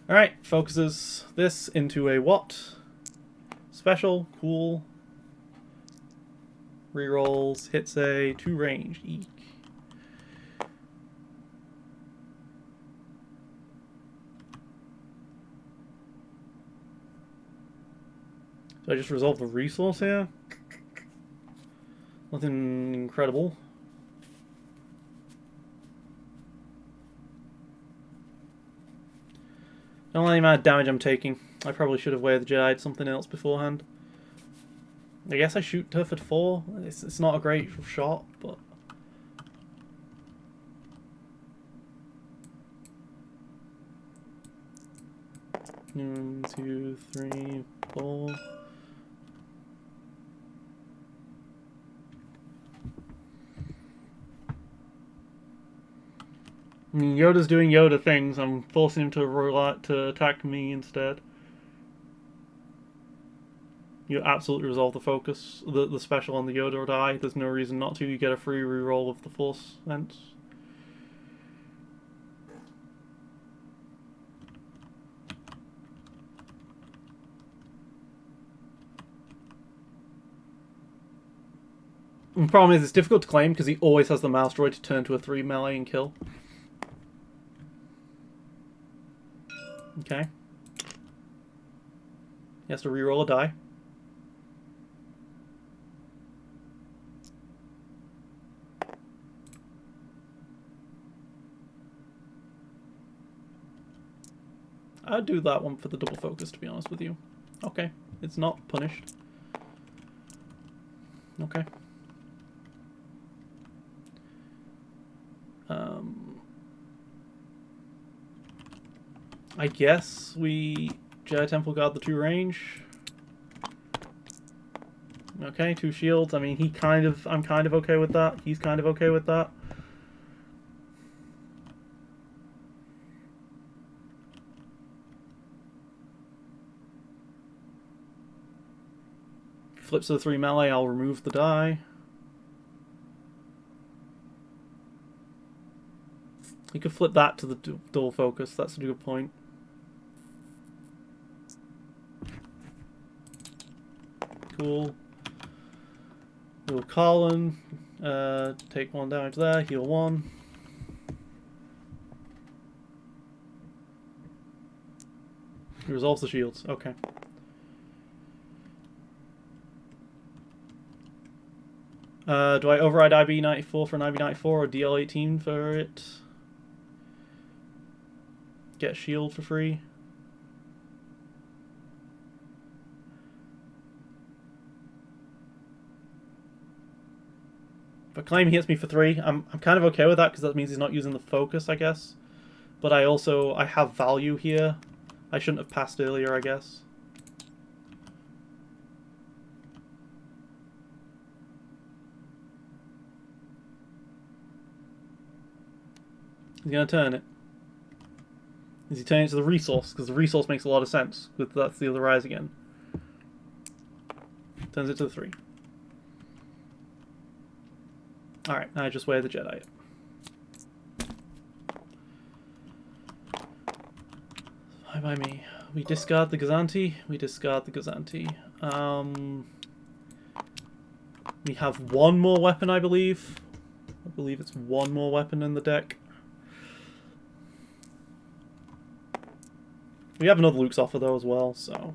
All right, focuses this into a what? Special, cool. Rerolls, hits a 2 range. Eek. So I just resolve the resource here. Nothing incredible. Don't know the amount of damage I'm taking. I probably should have weighed the Jedi something else beforehand. I guess I shoot her for 4. It's not a great shot, but... One, 2, 3, 4... I mean, Yoda's doing Yoda things. I'm forcing him to attack me instead. You absolutely resolve the focus, the special on the Yoda or die. There's no reason not to. You get a free reroll with the Force events. The problem is it's difficult to claim because he always has the mouse droid to turn to a 3 melee and kill. Okay. He has to reroll a die. I'd do that one for the double focus, to be honest with you. Okay. It's not punished. Okay. I guess we Jedi Temple Guard the 2 range. Okay, 2 shields. I mean, I'm kind of okay with that. He's kind of okay with that. Flips to the 3 melee, I'll remove the die. You could flip that to the dual focus. That's a good point. Cool. Heal Colin. Take 1 damage there. Heal 1. He resolves the shields. Okay. Do I override IB94 for an IB94 or DL18 for it? Get shield for free. If I claim he hits me for 3, I'm kind of okay with that because that means he's not using the focus, I guess. But I have value here. I shouldn't have passed earlier, I guess. He's going to turn it. Is he turning it to the resource? Because the resource makes a lot of sense. That's the other rise again. Turns it to the 3. Alright, now I just wear the Jedi. Fine by me. We discard the Gazanti. We discard the Gazanti. We have 1 more weapon, I believe. I believe it's 1 more weapon in the deck. We have another Luke's offer, though, as well, so...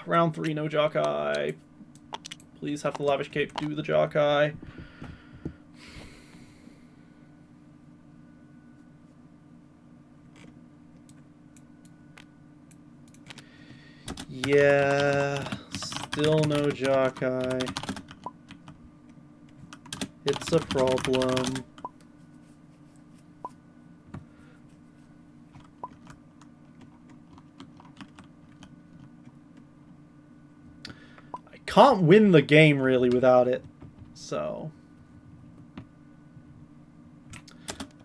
Round 3, no Jarkai. Please have the Lavish Cape do the Jarkai. Yeah, still no Jarkai. It's a problem. Can't win the game really without it, so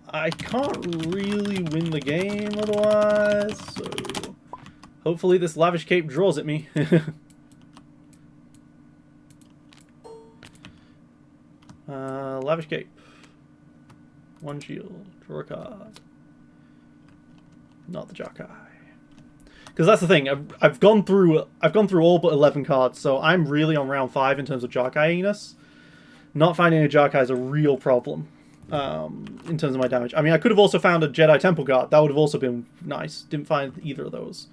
I can't really win the game otherwise, so hopefully this Lavish Cape draws at me. Lavish Cape, 1 shield, draw a card, not the Jarkai. Because that's the thing, I've gone through all but 11 cards, so I'm really on round 5 in terms of Jarkai-iness. Not finding a Jarkai is a real problem in terms of my damage. I mean, I could have also found a Jedi Temple Guard. That would have also been nice. Didn't find either of those,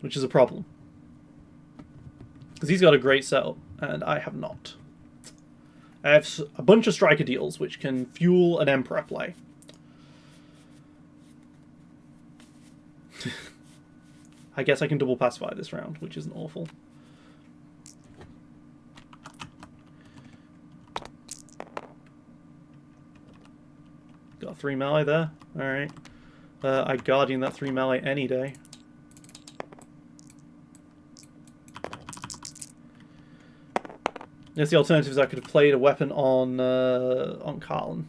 which is a problem. Because he's got a great setup, and I have not. I have a bunch of Striker deals, which can fuel an Emperor play. I guess I can double pacify this round, which isn't awful. Got 3 melee there. Alright. I Guardian that 3 melee any day. There's the alternatives. I could have played a weapon on Carlin.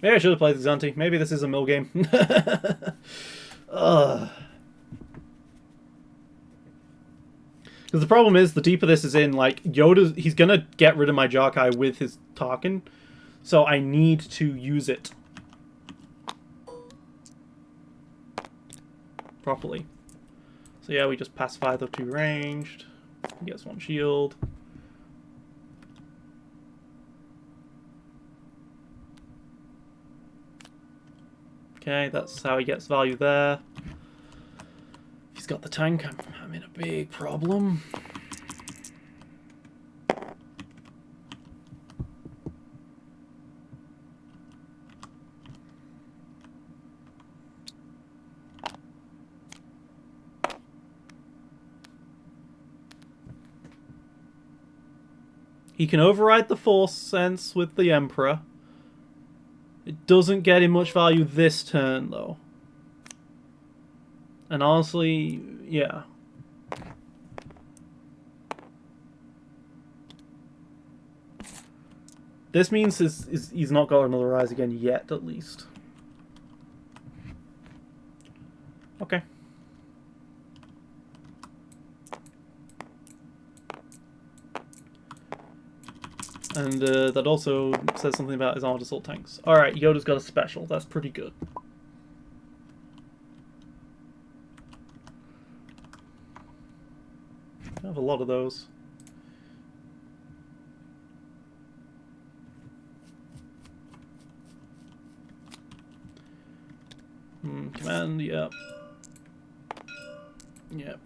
Maybe I should have played the Xanti. Maybe this is a mill game. Because the problem is, the deeper this is in, like, Yoda, he's going to get rid of my Jarkai with his Tarkin. So I need to use it properly. So yeah, we just pacify the 2 ranged. He gets 1 shield. Okay, that's how he gets value there. If he's got the tank, I'm in a big problem. He can override the Force Sense with the Emperor. It doesn't get him much value this turn, though. And honestly, yeah. This means he's not got another rise again yet, at least. Okay. And that also says something about his armored assault tanks. Alright, Yoda's got a special. That's pretty good. I have a lot of those. Command, yep. Yep.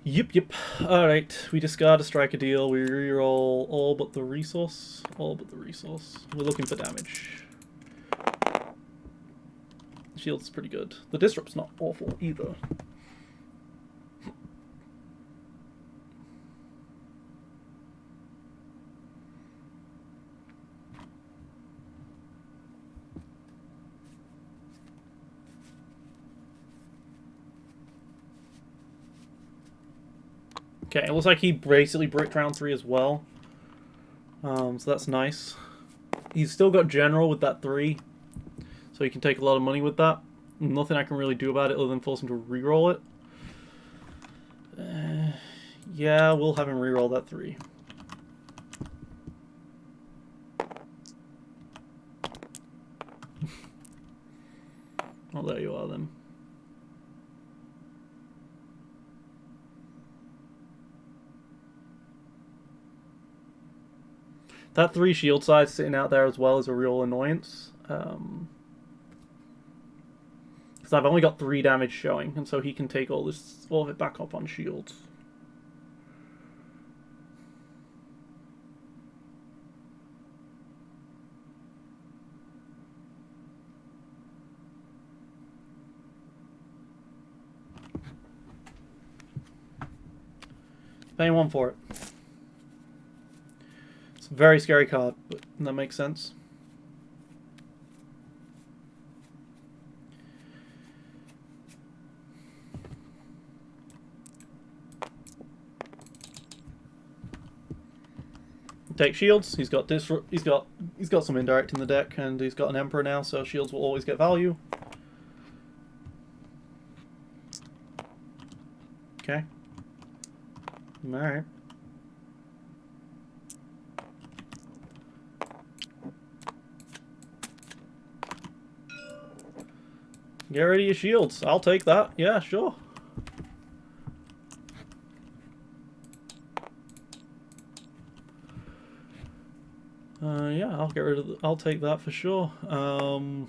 Yep. Alright, we discard a striker deal, we reroll all but the resource. We're looking for damage. Shield's pretty good. The disrupt's not awful either. Okay, it looks like he basically bricked round 3 as well. So that's nice. He's still got General with that 3. So he can take a lot of money with that. Nothing I can really do about it other than force him to reroll it. Yeah, we'll have him reroll that 3. Well, there you are then. That 3 shield size sitting out there as well is a real annoyance. Because I've only got 3 damage showing, and so he can take all of it back up on shields. Paying 1 for it. It's a very scary card, but that makes sense. Take shields. He's got he's got some indirect in the deck, and he's got an Emperor now, so shields will always get value. Okay. Alright. Get rid of your shields. I'll take that. Yeah, sure. Yeah, I'll take that for sure. Go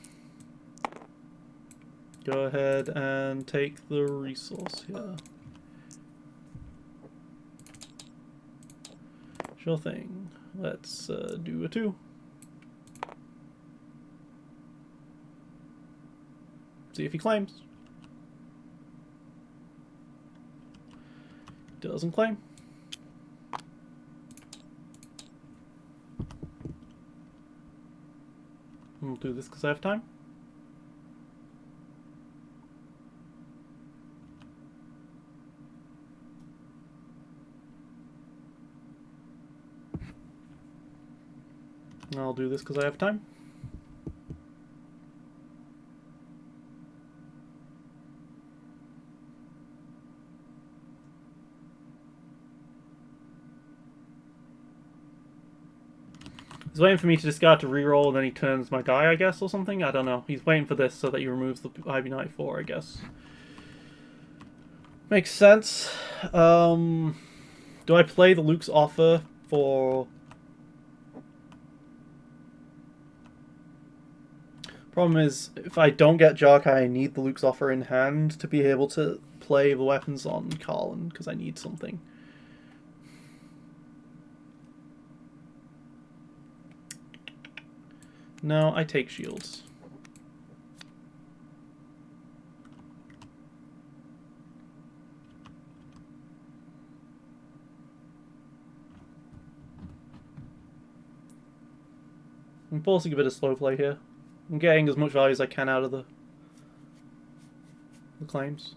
ahead and take the resource here. Sure thing. Let's do a 2. See if he claims. Doesn't claim. We'll do this because I have time. I'll do this because I have time. He's waiting for me to discard to reroll, and then he turns my guy, I guess, or something? I don't know. He's waiting for this so that he removes the IB-94, I guess. Makes sense. Do I play the Luke's offer for... Problem is, if I don't get Jarkai, I need the Luke's offer in hand to be able to play the weapons on Carlin, because I need something. No, I take shields. I'm forcing a bit of slow play here. I'm getting as much value as I can out of the claims.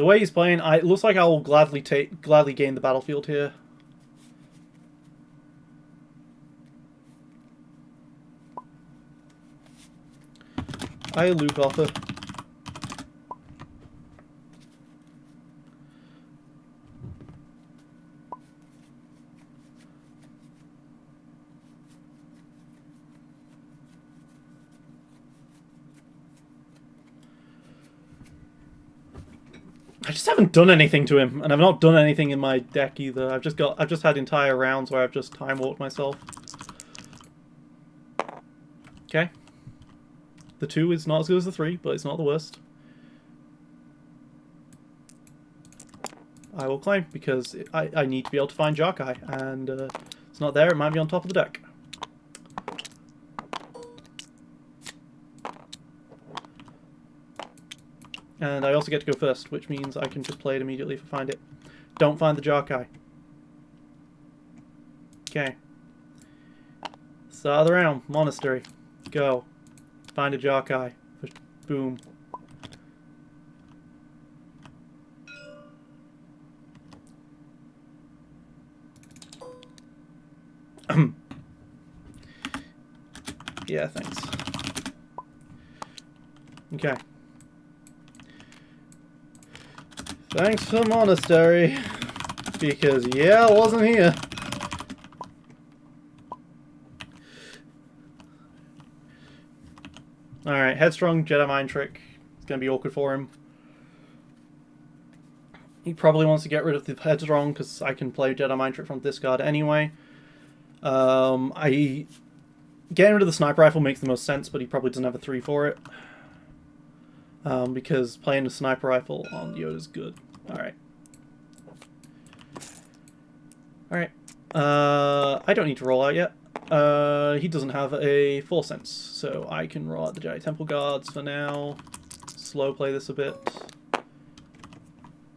The way he's playing, it looks like I will gladly gain the battlefield here. I Luke offer. I just haven't done anything to him, and I've not done anything in my deck either. I've just had entire rounds where I've just time warped myself. Okay. The 2 is not as good as the 3, but it's not the worst. I will claim, because I need to be able to find Jarkai, and it's not there, it might be on top of the deck. And I also get to go first, which means I can just play it immediately if I find it. Don't find the Jarkai. Okay. Start of the round. Monastery. Go. Find a Jarkai. Boom. Yeah, thanks. Okay. Thanks for Monastery, because yeah, I wasn't here. Alright, Headstrong, Jedi Mind Trick. It's going to be awkward for him. He probably wants to get rid of the Headstrong, because I can play Jedi Mind Trick from discard anyway. Getting rid of the Sniper Rifle makes the most sense, but he probably doesn't have a 3 for it. Because playing a Sniper Rifle on Yoda is good. Alright. Alright. I don't need to roll out yet. He doesn't have a Force Sense, so I can roll out the Jedi Temple Guards for now. Slow play this a bit.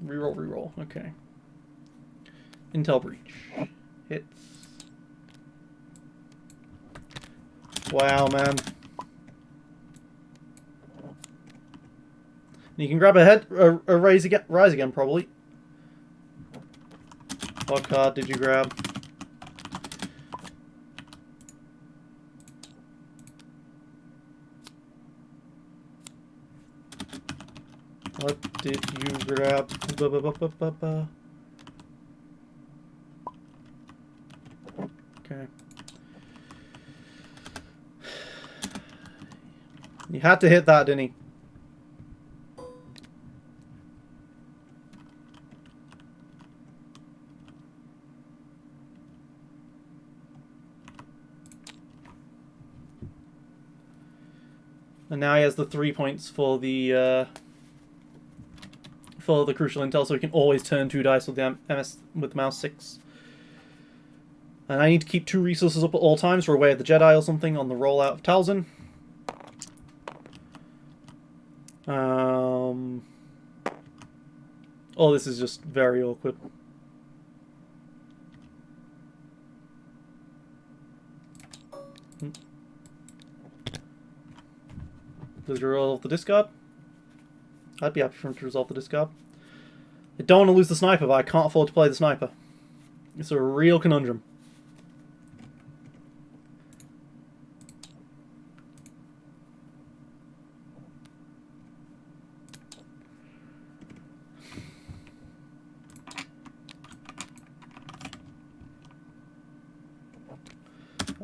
Reroll, reroll. Okay. Intel Breach. Hits. Wow, man. You can grab a rise again, probably. What card did you grab? What did you grab? Okay. You had to hit that, didn't he? And now he has the 3 points for the crucial intel, so he can always turn 2 dice with the mouse 6. And I need to keep 2 resources up at all times for a Way of the Jedi or something on the rollout of Talzin. Oh, this is just very awkward. Does he resolve the discard? I'd be happy for him to resolve the discard. I don't want to lose the sniper, but I can't afford to play the sniper. It's a real conundrum.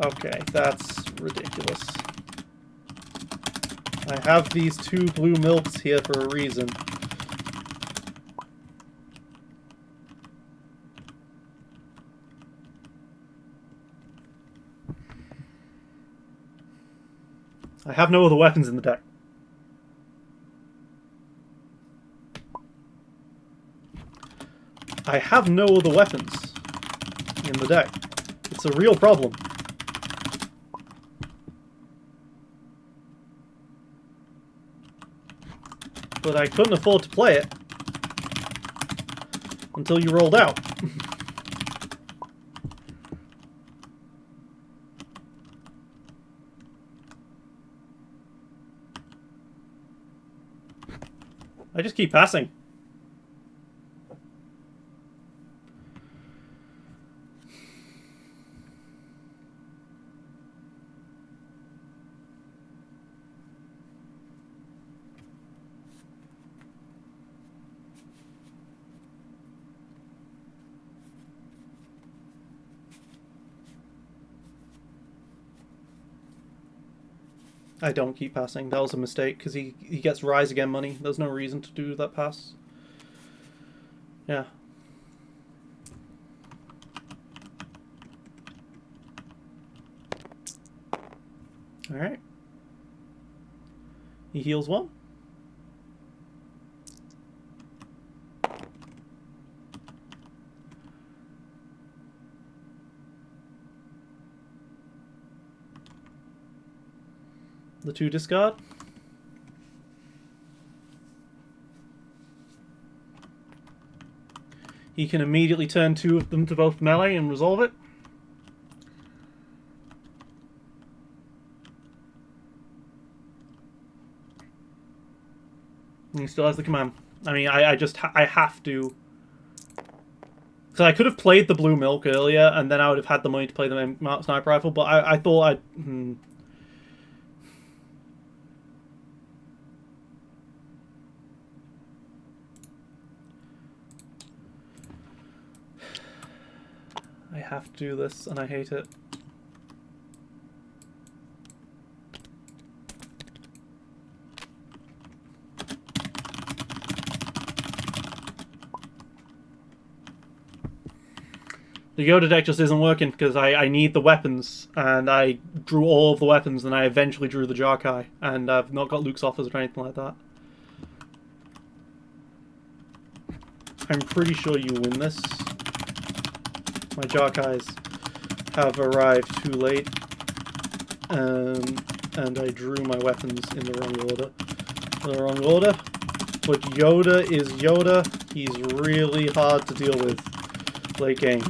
Okay, that's ridiculous. I have these 2 blue milks here for a reason. I have no other weapons in the deck. I have no other weapons in the deck. It's a real problem. But I couldn't afford to play it until you rolled out. I just keep passing. I don't keep passing. That was a mistake, because he gets rise again money. There's no reason to do that pass. Yeah. Alright. He heals 1. The 2 discard. He can immediately turn 2 of them to both melee and resolve it. And he still has the command. I mean, I have to. So I could have played the blue milk earlier, and then I would have had the money to play the sniper rifle, but I thought I'd... I have to do this, and I hate it. The Yoda deck just isn't working because I need the weapons, and I drew all of the weapons, and I eventually drew the Jarkai, and I've not got Luke's offers or anything like that. I'm pretty sure you win this. My Jarkais have arrived too late, and I drew my weapons in the wrong order. But Yoda is Yoda. He's really hard to deal with late game.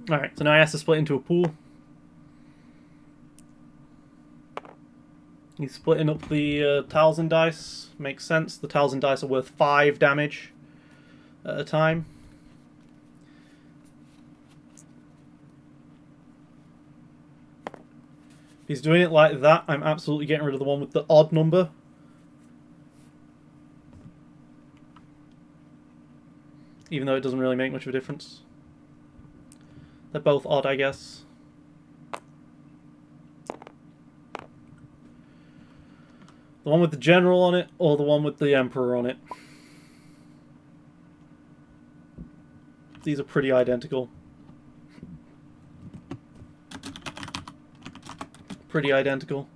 Alright, so now he has to split into a pool. He's splitting up the Talzin dice. Makes sense. The Talzin dice are worth 5 damage at a time. If he's doing it like that, I'm absolutely getting rid of the one with the odd number. Even though it doesn't really make much of a difference. They're both odd, I guess. The one with the general on it, or the one with the emperor on it. These are pretty identical. Pretty identical.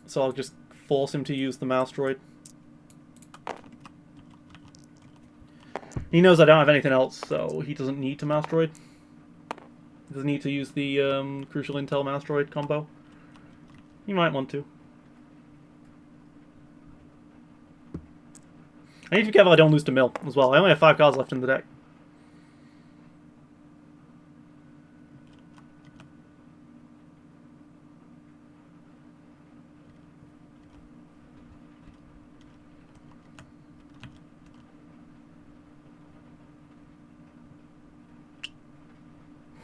So I'll just force him to use the mouse droid. He knows I don't have anything else, so he doesn't need to mouse droid. He doesn't need to use the crucial intel mouse droid combo. He might want to. I need to be careful I don't lose to Mill as well. I only have 5 cards left in the deck.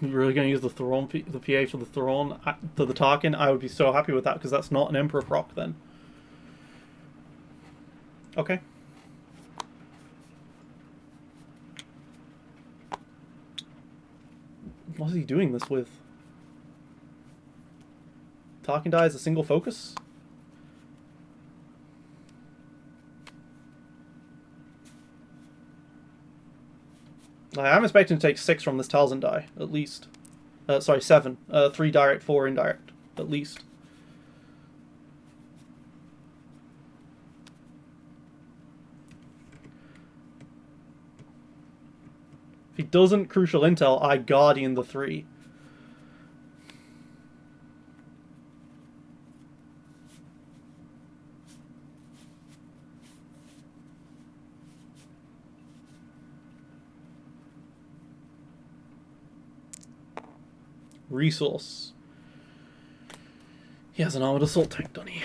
You're really going to use the Thrawn, the PA for the Thrawn, to the Tarkin? I would be so happy with that, because that's not an Emperor proc then. Okay. What is he doing this with? Tarkin dies a single focus? I'm expecting to take 6 from this Talzin die, at least. Sorry, 7. 3 direct, 4 indirect, at least. If he doesn't crucial intel, I Guardian the 3. Resource. He has an armored assault tank, doesn't he?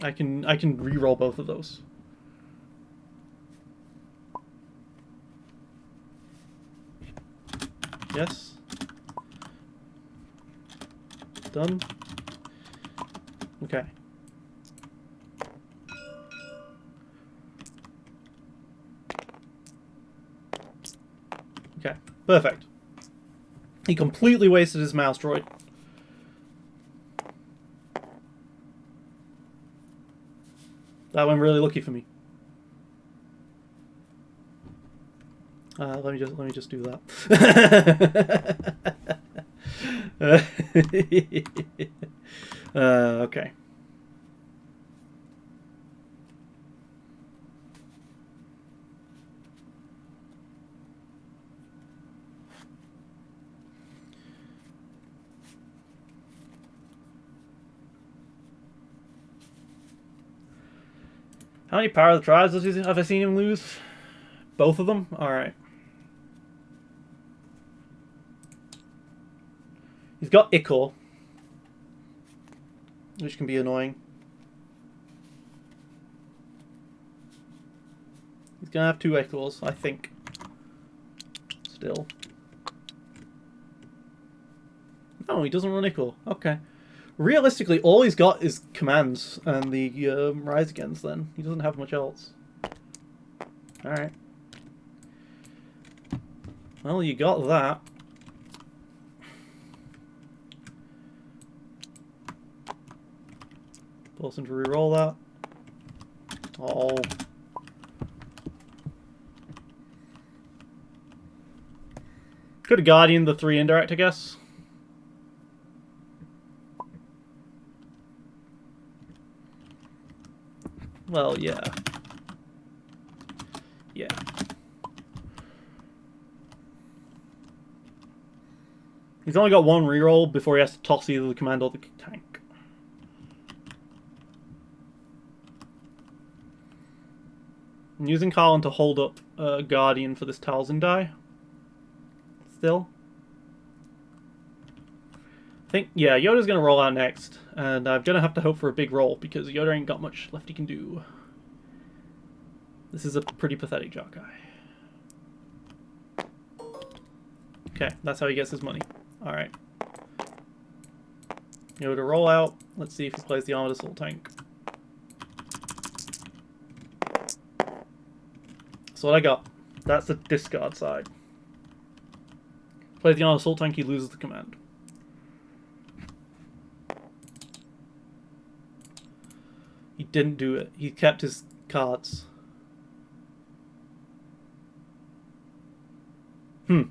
I can re-roll both of those. Yes. Done. Okay. Okay. Perfect. He completely wasted his mouse droid. That went really lucky for me. Let me just do that. Okay. How many Power of the Tribes have I seen him lose? Both of them? Alright. He's got Ichor, which can be annoying. He's gonna have 2 Ichors, I think. Still. No, he doesn't run Ichor. Okay. Realistically, all he's got is commands and the Rise Against, then. He doesn't have much else. Alright. Well, you got that. Force him to reroll that. Oh. Could have Guardian the 3 indirect, I guess. Well, yeah. Yeah. He's only got 1 reroll before he has to toss either the command or the tank. I'm using Carlin to hold up Guardian for this Talzin die. Still. I think, yeah, Yoda's going to roll out next. And I'm going to have to hope for a big roll because Yoda ain't got much left he can do. This is a pretty pathetic Jar guy. Okay, that's how he gets his money. Alright. Yoda roll out. Let's see if he plays the Armored Assault Tank. That's what I got. That's the discard side. Plays the Armored Assault Tank, he loses the command. He didn't do it. He kept his cards. Hmm.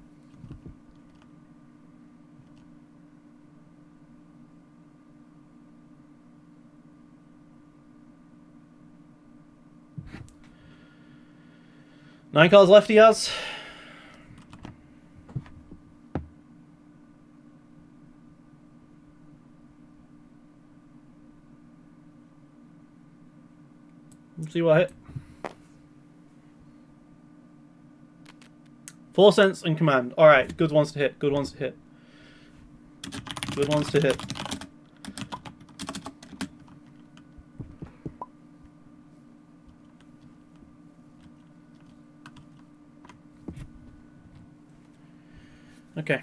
Nine cards left he has. Let's see what I hit. 4 cents and command. Alright, good ones to hit. Good ones to hit. Good ones to hit. Okay.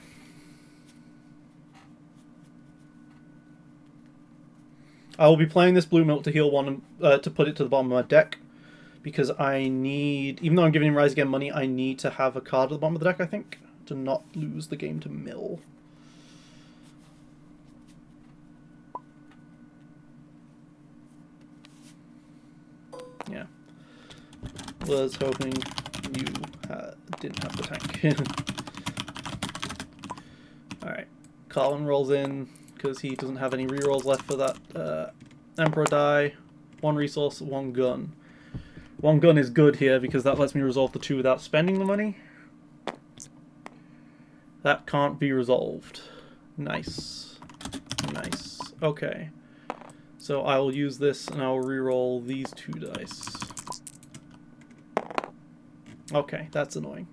I will be playing this blue milk to heal 1 to put it to the bottom of my deck. Because I need, even though I'm giving him Rise Again money, I need to have a card at the bottom of the deck, I think, to not lose the game to mill. Yeah. Was hoping you didn't have the tank. Alright. Colin rolls in, because he doesn't have any rerolls left for that Emperor die. 1 resource, 1 gun. 1 gun is good here because that lets me resolve the 2 without spending the money. That can't be resolved. Nice. Nice. Okay. So I will use this and I will reroll these 2 dice. Okay, that's annoying.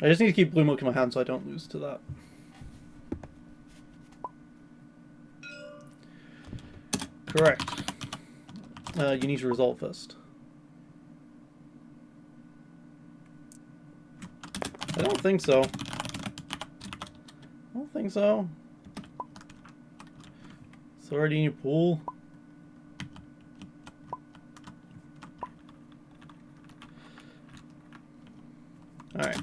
I just need to keep blue milk in my hand so I don't lose to that. Correct. You need to resolve first. I don't think so. I don't think so. It's already in your pool. Alright.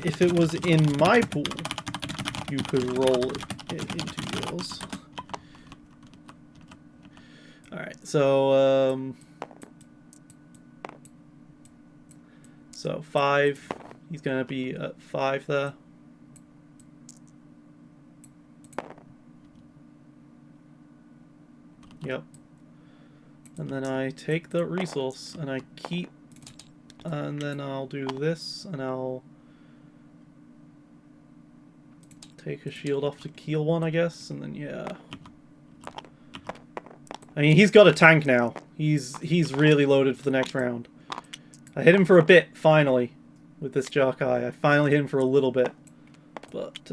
If it was in my pool, you could roll it into yours. Alright, so 5. He's gonna be at 5 there. Yep. And then I take the resource and I keep, and then I'll do this and I'll take a shield off to Keel 1, I guess, and then yeah. I mean, he's got a tank now. He's really loaded for the next round. I hit him for a bit, finally, with this Jarkai. I finally hit him for a little bit. But,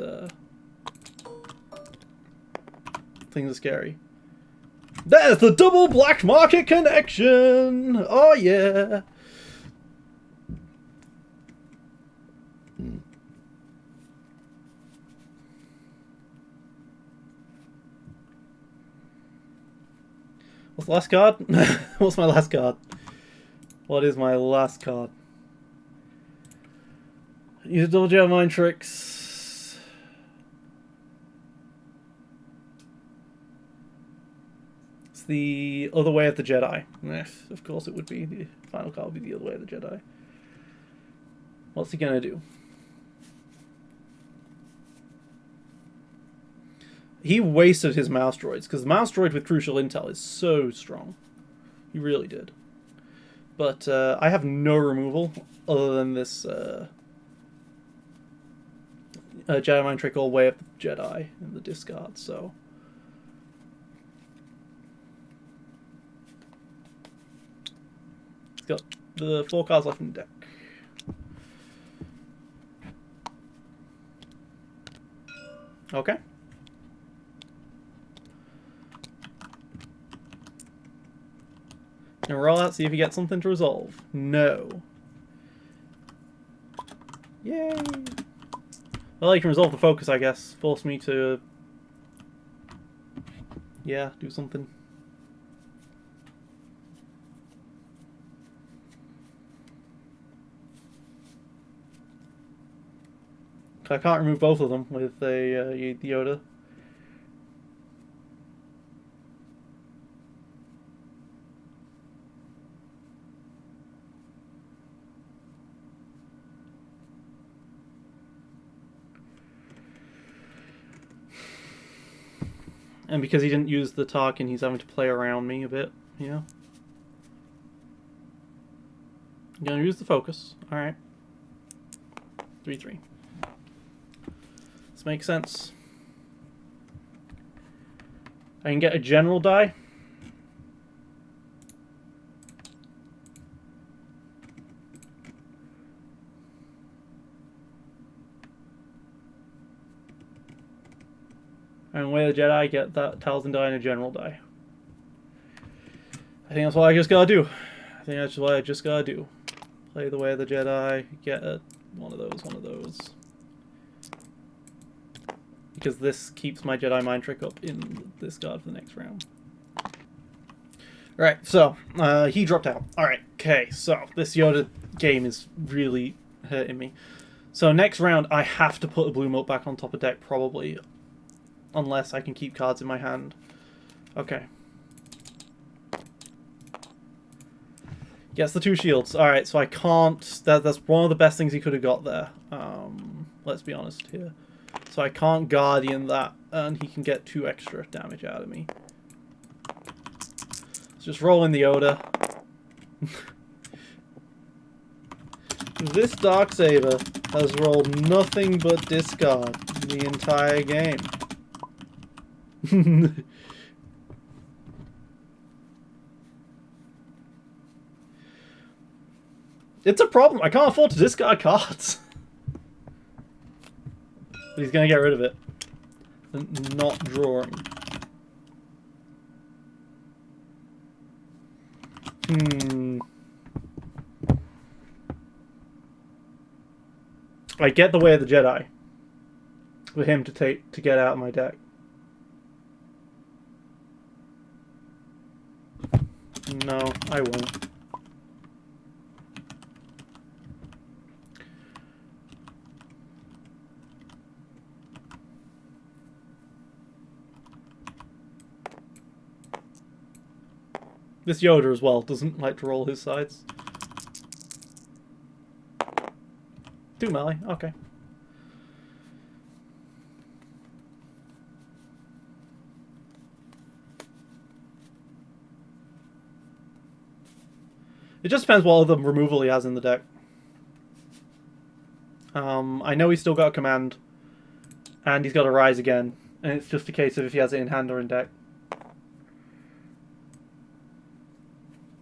things are scary. There's the double black market connection! Oh yeah! What's the last card? What's my last card? What is my last card? Use double gem mind tricks. It's the other way of the Jedi. Yes, of course it would be. The final card would be the other way of the Jedi. What's he gonna do? He wasted his mouse droids, because the mouse droid with crucial intel is so strong. He really did. But I have no removal other than this Jedi mind trick all the way up the Jedi in the discard, so. He's got the 4 cards left in the deck. Okay. And roll out, see if you get something to resolve. No. Yay! Well, you can resolve the focus, I guess. Force me to... yeah, do something. I can't remove both of them with a Yoda. And because he didn't use the Tarkin, he's having to play around me a bit, yeah. I'm gonna use the focus. Alright. 3-3. This makes sense. I can get a general die. And Way of the Jedi, get that Talzin die and a general die. I think that's what I just gotta do. I think that's what I just gotta do. Play the Way of the Jedi, get one of those. Because this keeps my Jedi mind trick up in this card for the next round. Alright, so, he dropped out. Alright, okay, so this Yoda game is really hurting me. So next round, I have to put a blue milk back on top of deck, probably. Unless I can keep cards in my hand. Okay. Gets the 2 shields. Alright, so I can't... That's one of the best things he could have got there. Let's be honest here. So I can't Guardian that, and he can get 2 extra damage out of me. Let's just roll in the Yoda. This Darksaber has rolled nothing but discard the entire game. It's a problem. I can't afford to discard cards. But he's going to get rid of it. And not drawing. I get the Way of the Jedi for him to get out of my deck. No, I won't. This Yoda as well doesn't like to roll his sides. 2 melee, okay. It just depends what other removal he has in the deck. I know he's still got a command, and he's got a rise again, and it's just a case of if he has it in hand or in deck.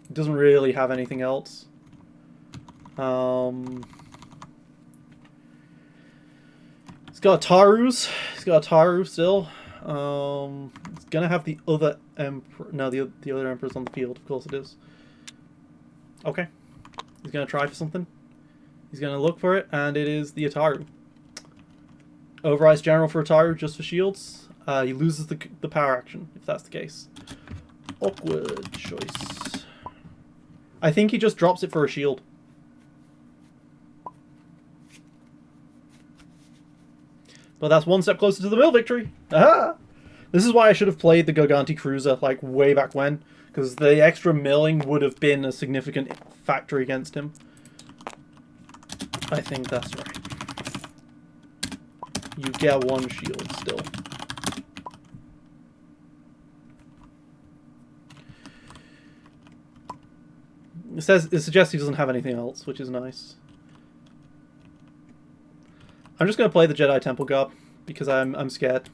He doesn't really have anything else. He's got a Taru's. He's got a Taru still. He's gonna have the other Emperor. No, the other Emperor's on the field. Of course it is. Okay. He's gonna try for something. He's gonna look for it, and it is the Ataru. Overrides General for Ataru just for shields. He loses the power action, if that's the case. Awkward choice. I think he just drops it for a shield. But that's one step closer to the mill victory. Aha! This is why I should have played the Garganti Cruiser, like, way back when. Because the extra milling would have been a significant factor against him. I think that's right. You get 1 shield still. It suggests he doesn't have anything else, which is nice. I'm just going to play the Jedi Temple Guard because I'm scared.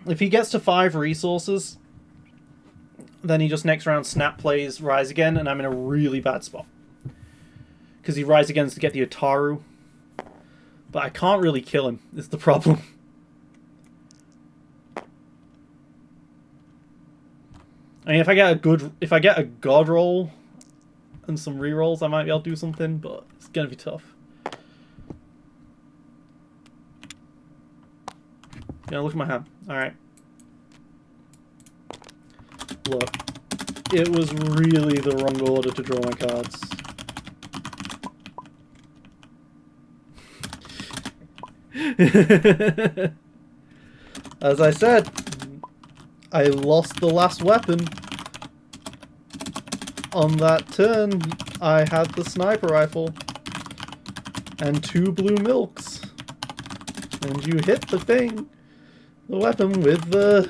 If he gets to 5 resources, then he just next round snap plays Rise Again, and I'm in a really bad spot. Because he Rise Agains to get the Ataru. But I can't really kill him, is the problem. I mean, if I get a God roll and some rerolls, I might be able to do something, but it's gonna be tough. Gonna look at my hand. Alright. Look. It was really the wrong order to draw my cards. As I said, I lost the last weapon. On that turn, I had the sniper rifle. And 2 blue milks. And you hit the thing. The weapon with the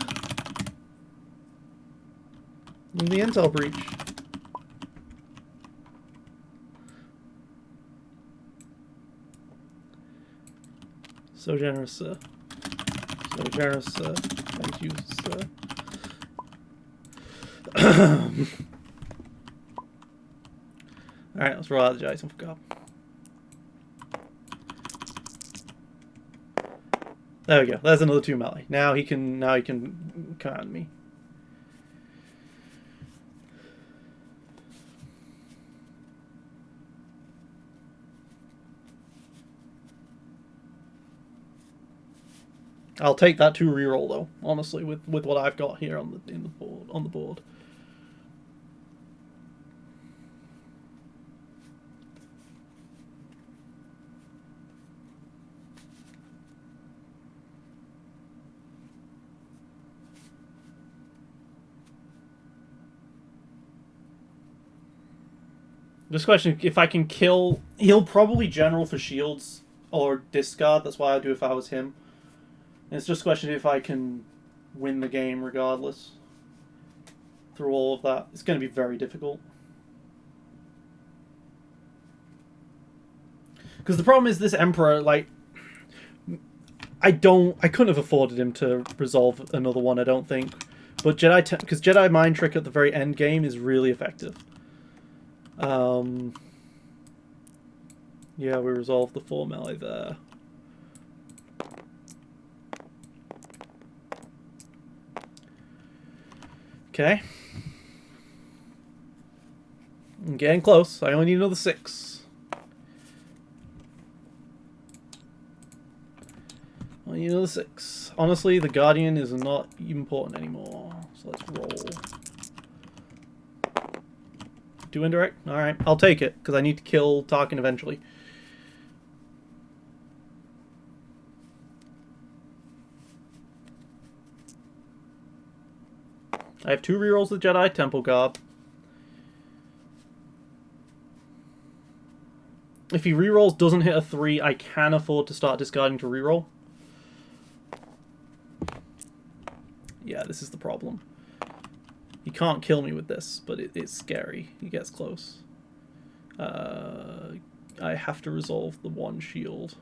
intel breach. So generous, sir. So generous, sir. Thank you, sir. Alright, let's roll out the Jedi Temple Guard. There we go. There's another 2 melee. Now he can command me. I'll take that 2 reroll though, honestly, with what I've got here on the board. Just question if I can kill. He'll probably general for shields or discard. That's why I'd do if I was him. And it's just a question if I can win the game regardless. through all of that. It's going to be very difficult. Because the problem is this Emperor, like, I couldn't have afforded him to resolve another one, I don't think. But because Jedi Mind Trick at the very end game is really effective. Yeah, we resolved the 4 melee there. Okay. I'm getting close. I only need another 6. I need another 6. Honestly, the Guardian is not important anymore. So let's roll. 2 indirect? Alright, I'll take it, because I need to kill Tarkin eventually. I have 2 rerolls with Jedi Temple Guard. If he rerolls doesn't hit a 3, I can afford to start discarding to reroll. Yeah, this is the problem. He can't kill me with this, but it's scary. He gets close. I have to resolve the 1 shield.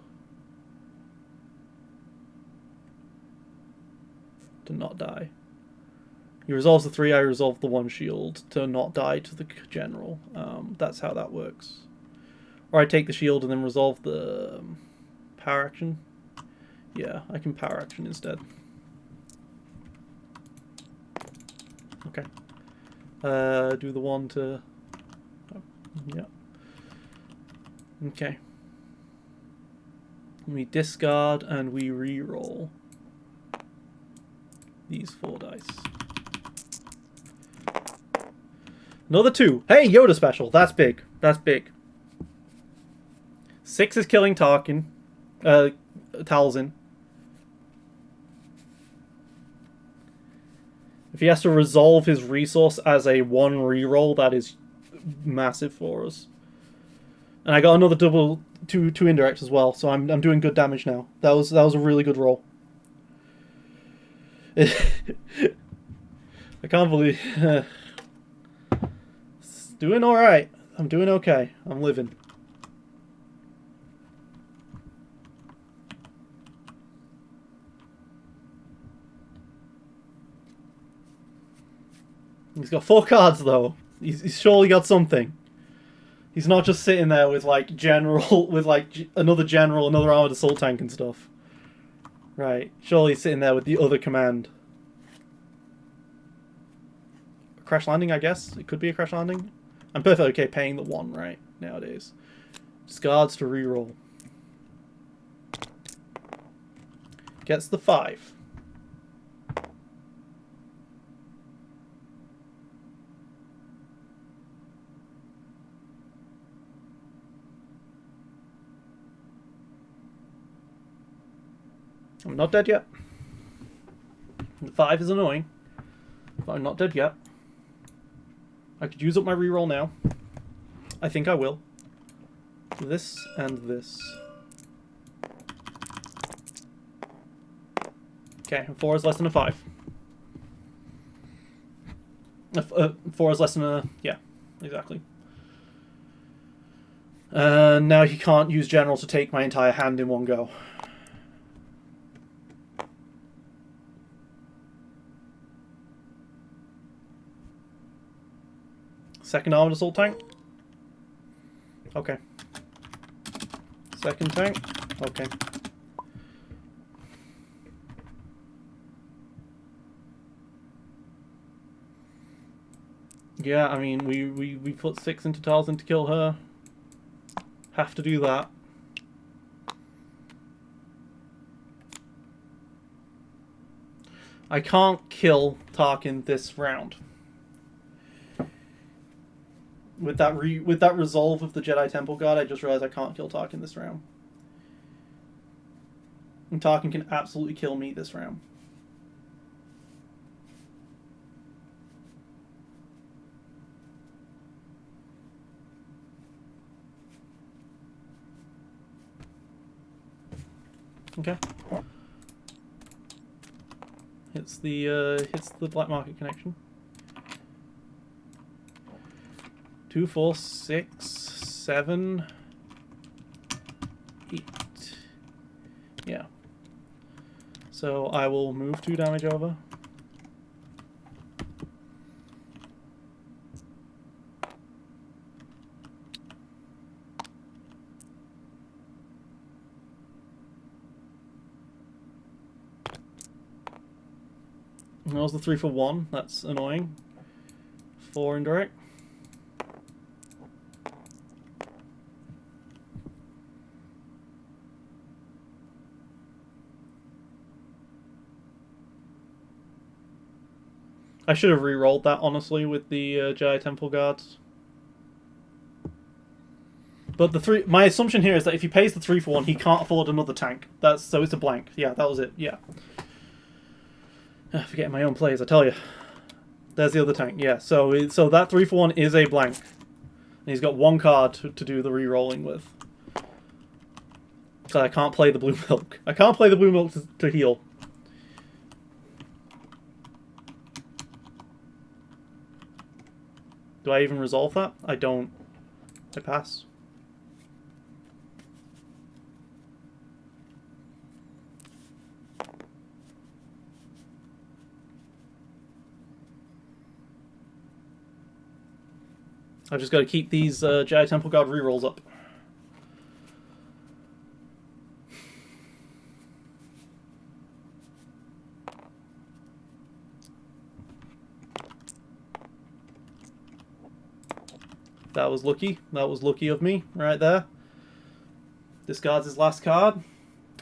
To not die. He resolves the 3, I resolve the 1 shield to not die to the general. That's how that works. Or I take the shield and then resolve the power action. Yeah, I can power action instead. Okay. Do the 1 to... Oh, yeah. Okay. We discard and we re-roll these 4 dice. Another 2. Hey, Yoda special. That's big. That's big. 6 is killing Tarkin. Talzin. If he has to resolve his resource as a 1 reroll, that is massive for us. And I got another double two indirect as well, so I'm doing good damage now. That was a really good roll. I can't believe it's doing all right. I'm doing okay. I'm living. He's got 4 cards though. He's surely got something. He's not just sitting there with like general, with like another general, another armored assault tank and stuff. Right. Surely he's sitting there with the other command. A crash landing, I guess. It could be a crash landing. I'm perfectly okay paying the 1 right nowadays. Discards to reroll. Gets the 5. I'm not dead yet. The 5 is annoying, but I'm not dead yet. I could use up my reroll now. I think I will. This and this. Okay, 4 is less than a 5. 4 is less than a... yeah, exactly. Now he can't use general to take my entire hand in one go. Second armored assault tank. Okay. Second tank. Okay. Yeah, I mean, we put 6 into Talzin to kill her. Have to do that. I can't kill Tarkin this round. With that resolve of the Jedi Temple Guard, I just realized I can't kill Tarkin this round. And Tarkin can absolutely kill me this round. Okay. Hits the black market connection. 2, 4, 6, 7, 8. Yeah. So I will move 2 damage over. And that was the 3 for 1. That's annoying. 4 indirect. I should have re-rolled that, honestly, with the Jedi Temple Guards. But my assumption here is that if he pays the 3 for 1, he can't afford another tank. So it's a blank. Yeah, that was it. Yeah. Forgetting my own plays, I tell you. There's the other tank. Yeah. So that 3 for 1 is a blank, and he's got 1 card to do the re-rolling with. So I can't play the blue milk. I can't play the blue milk to heal. Do I even resolve that? I don't. I pass. I've just got to keep these Jedi Temple Guard rerolls up. That was lucky. That was lucky of me, right there. Discards his last card,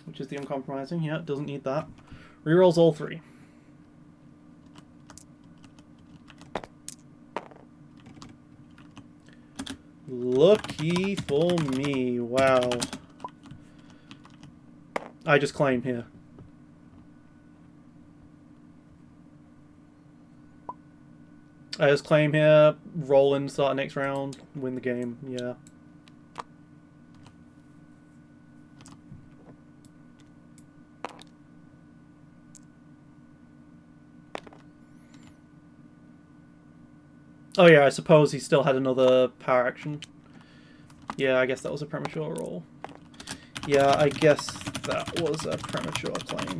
which is the uncompromising. Yeah, doesn't need that. Rerolls all 3. Lucky for me. Wow. I just claim here. I just claim here, roll in, start next round, win the game, yeah. Oh yeah, I suppose he still had another power action. Yeah, I guess that was a premature roll. Yeah, I guess that was a premature claim.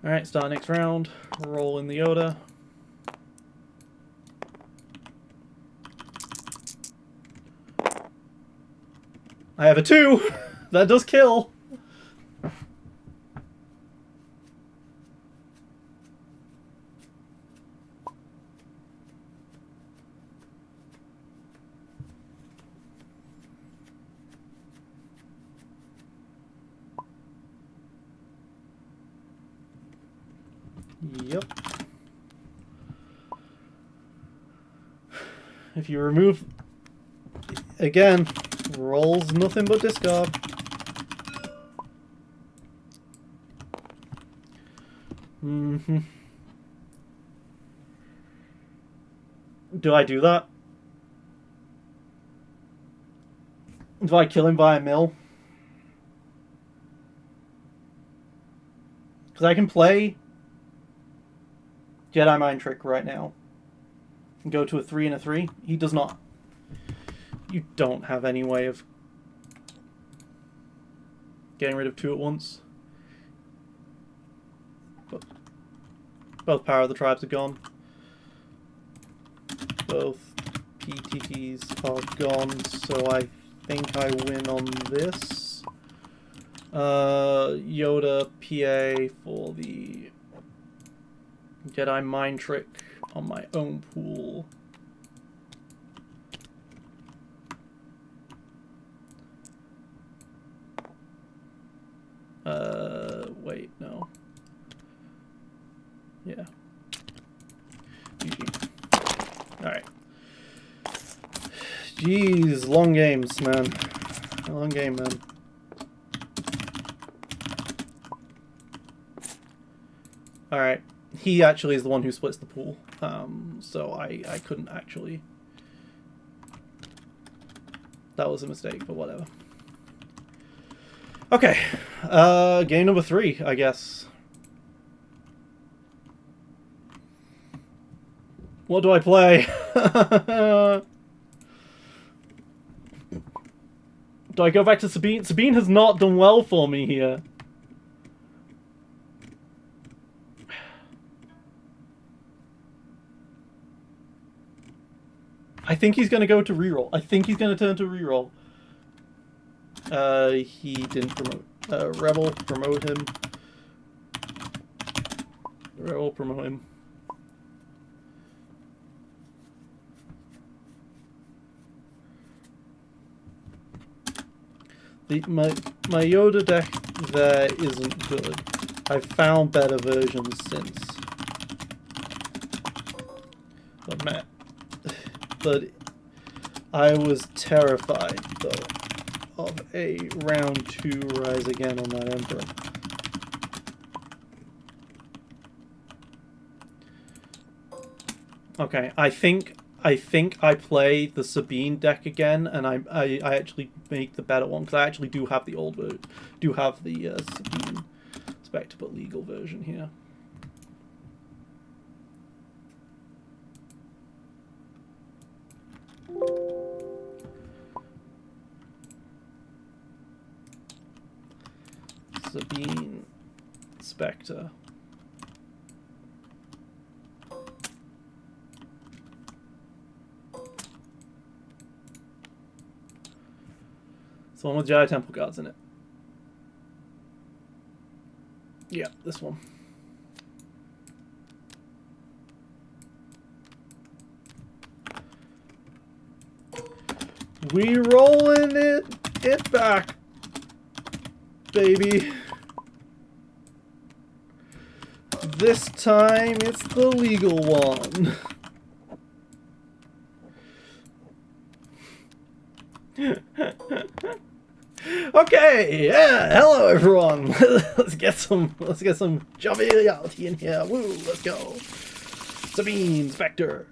Alright, start next round. Roll in the Yoda. I have a 2! That does kill! Yep. If you remove... Again, rolls nothing but discard. Mm-hmm. Do I do that? Do I kill him by a mill? Because I can play Jedi Mind Trick right now. And go to a 3 and a 3. He does not. You don't have any way of getting rid of 2 at once. Both Power of the Tribes are gone. Both PTTs are gone, so I think I win on this. Yoda PA for the Jedi Mind Trick on my own pool. Wait, no. Yeah. GG. Alright. Jeez, long games, man. Long game, man. Alright. He actually is the one who splits the pool. So I couldn't actually that was a mistake, but whatever. Okay, game number 3, I guess. What do I play? Do I go back to Sabine? Sabine has not done well for me here. I think he's going to go to reroll. I think he's going to turn to reroll. He didn't promote. Rebel, promote him. Rebel, promote him. My Yoda deck there isn't good. I've found better versions since. But I was terrified, though, of a round 2 rise again on that Emperor. Okay, I think I play the Sabine deck again, and I actually make the better one, because I actually do have the old version, do have the Sabine Spectre but legal version here. Sabine Spectre. It's the one with Jedi Temple Guards in it. Yeah, this one. We rolling it back, baby. This time it's the legal one. Okay, yeah, hello everyone. let's get some joviality in here. Woo, let's go. Sabine Spectre.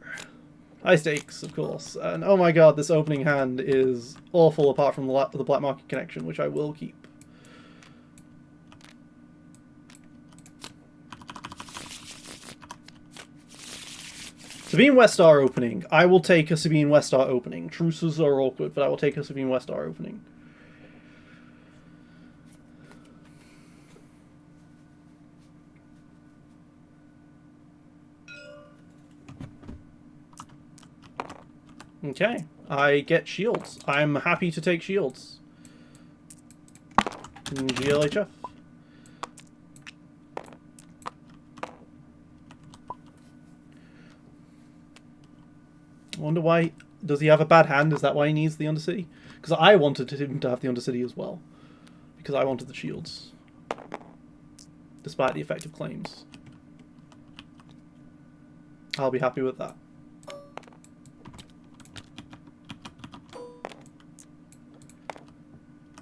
High stakes, of course. And oh my god, this opening hand is awful apart from the Black Market connection, which I will keep. Sabine Westar opening. I will take a Sabine Westar opening. Truces are awkward, but I will take a Sabine Westar opening. Okay, I get shields. I'm happy to take shields. GLHF. I wonder why. Does he have a bad hand? Is that why he needs the Undercity? Because I wanted him to have the Undercity as well. Because I wanted the shields. Despite the effective claims. I'll be happy with that.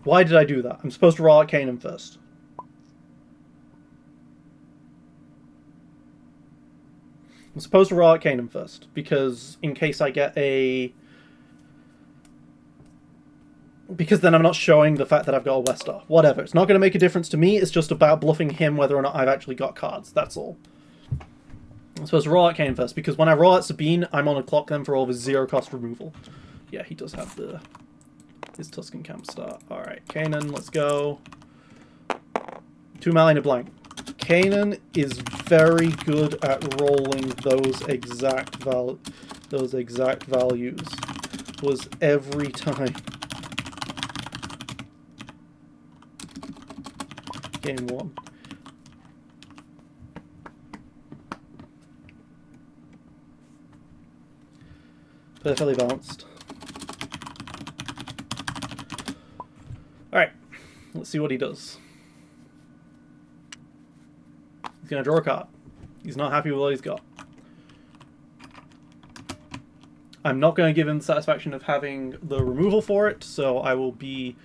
Why did I do that? I'm supposed to roll out Kanan first. I'm supposed to roll out Kanan first, because in case I get a... Because then I'm not showing the fact that I've got a Westar. Whatever. It's not going to make a difference to me. It's just about bluffing him whether or not I've actually got cards. That's all. I'm supposed to roll out Kanan first, because when I roll out Sabine, I'm on a clock then for all of his 0-cost removal. Yeah, he does have his Tusken Camp start. Alright, Kanan, let's go. 2 mana in a blank. Kanan is very good at rolling those exact values. Was every time. Game 1. Perfectly balanced. Alright, let's see what he does. He's going to draw a card. He's not happy with what he's got. I'm not going to give him the satisfaction of having the removal for it, so I will be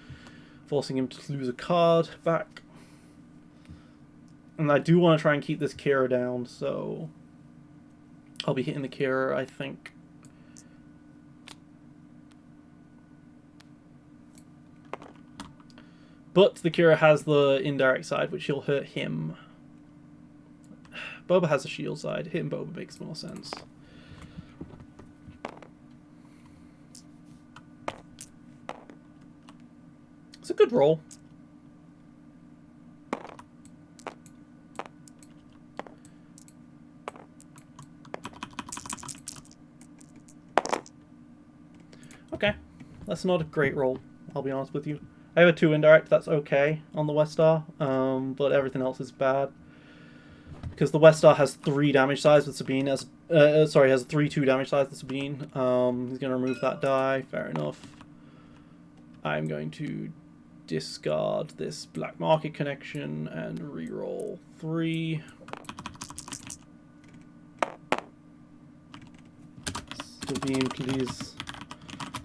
forcing him to lose a card back. And I do want to try and keep this Kira down, so I'll be hitting the Kira, I think. But the Cura has the indirect side, which will hurt him. Boba has a shield side. Hitting Boba makes more sense. It's a good roll. Okay, that's not a great roll, I'll be honest with you. I have a 2 indirect, that's okay on the West Star, but everything else is bad. Because the West Star has 3 damage sides with Sabine, has 3/2 damage sides with Sabine. He's going to remove that die, fair enough. I'm going to discard this black market connection and reroll 3. Sabine, please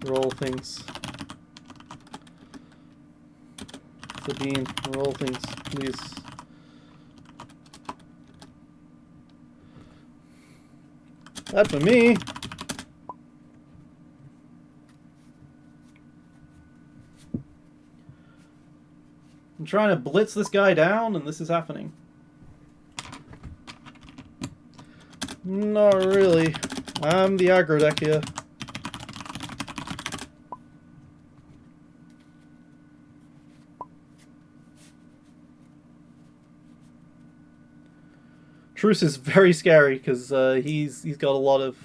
roll things. Sabine, roll things, please. That for me. I'm trying to blitz this guy down, and this is happening. Not really. I'm the aggro deck here. Truce is very scary because he's got a lot of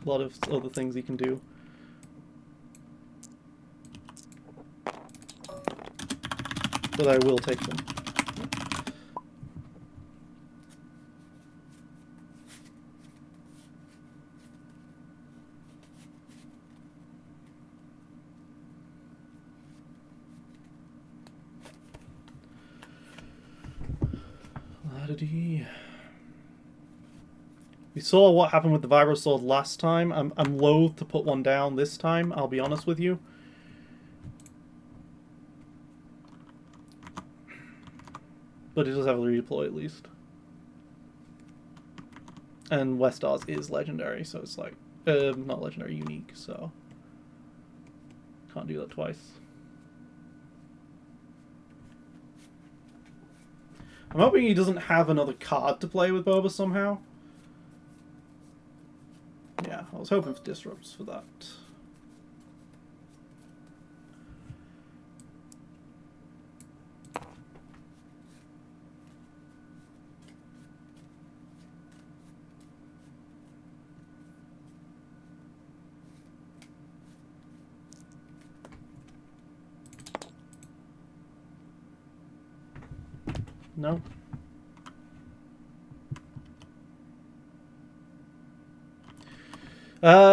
other things he can do. But I will take them. We saw what happened with the Vibro Sword last time. I'm loath to put one down this time, I'll be honest with you. But it does have a redeploy at least. And West Stars is legendary, so it's like, not legendary, unique, so can't do that twice. I'm hoping he doesn't have another card to play with Boba somehow. Yeah, I was hoping for disrupts for that. No.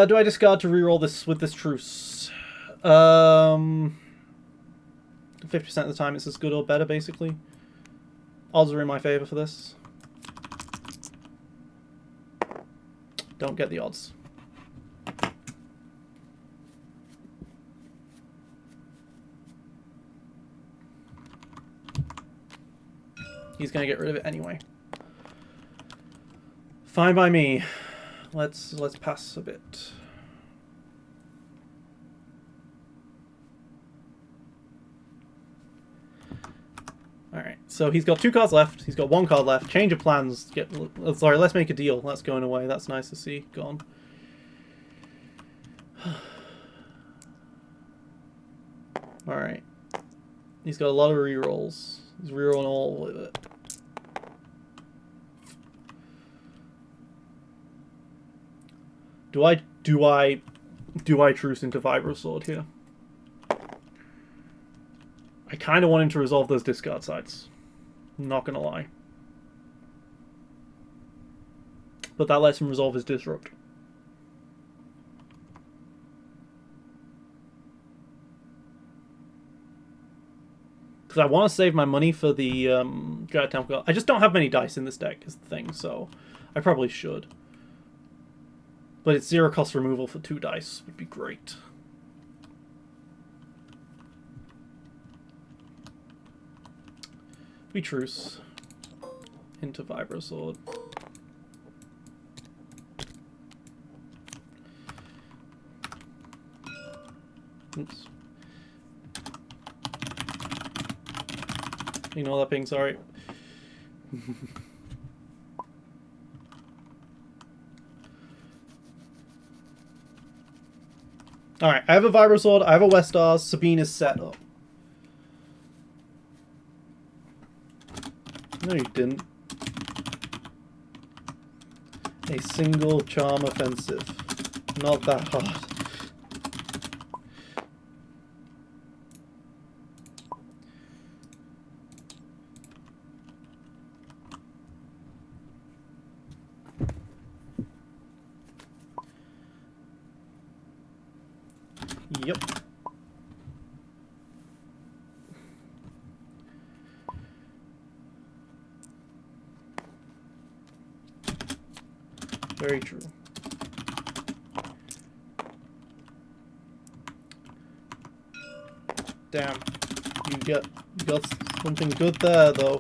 Do I discard to reroll this with this truce? 50% of the time it's as good or better, basically. Odds are in my favor for this. Don't get the odds. He's gonna get rid of it anyway. Fine by me. Let's pass a bit. Alright, so he's got 2 cards left. He's got 1 card left. Change of plans. Sorry, let's make a deal. That's going away. That's nice to see. Gone. Alright. He's got a lot of rerolls. He's rerolling all of it. Do I truce into Vibro Sword here? I kind of want him to resolve those discard sides. I'm not gonna lie. But that lets him resolve his disrupt. Because I want to save my money for the Dread Temple. I just don't have many dice in this deck is the thing, so I probably should. But it's 0 cost removal for 2 dice would be great. We truce into Vibro Sword. Oops. Ignore that ping, sorry. Alright, I have a Vibro Sword, I have a Westars, Sabine is set up. No, you didn't. A single charm offensive. Not that hard. Yep. Very true. Damn. You got something good there though.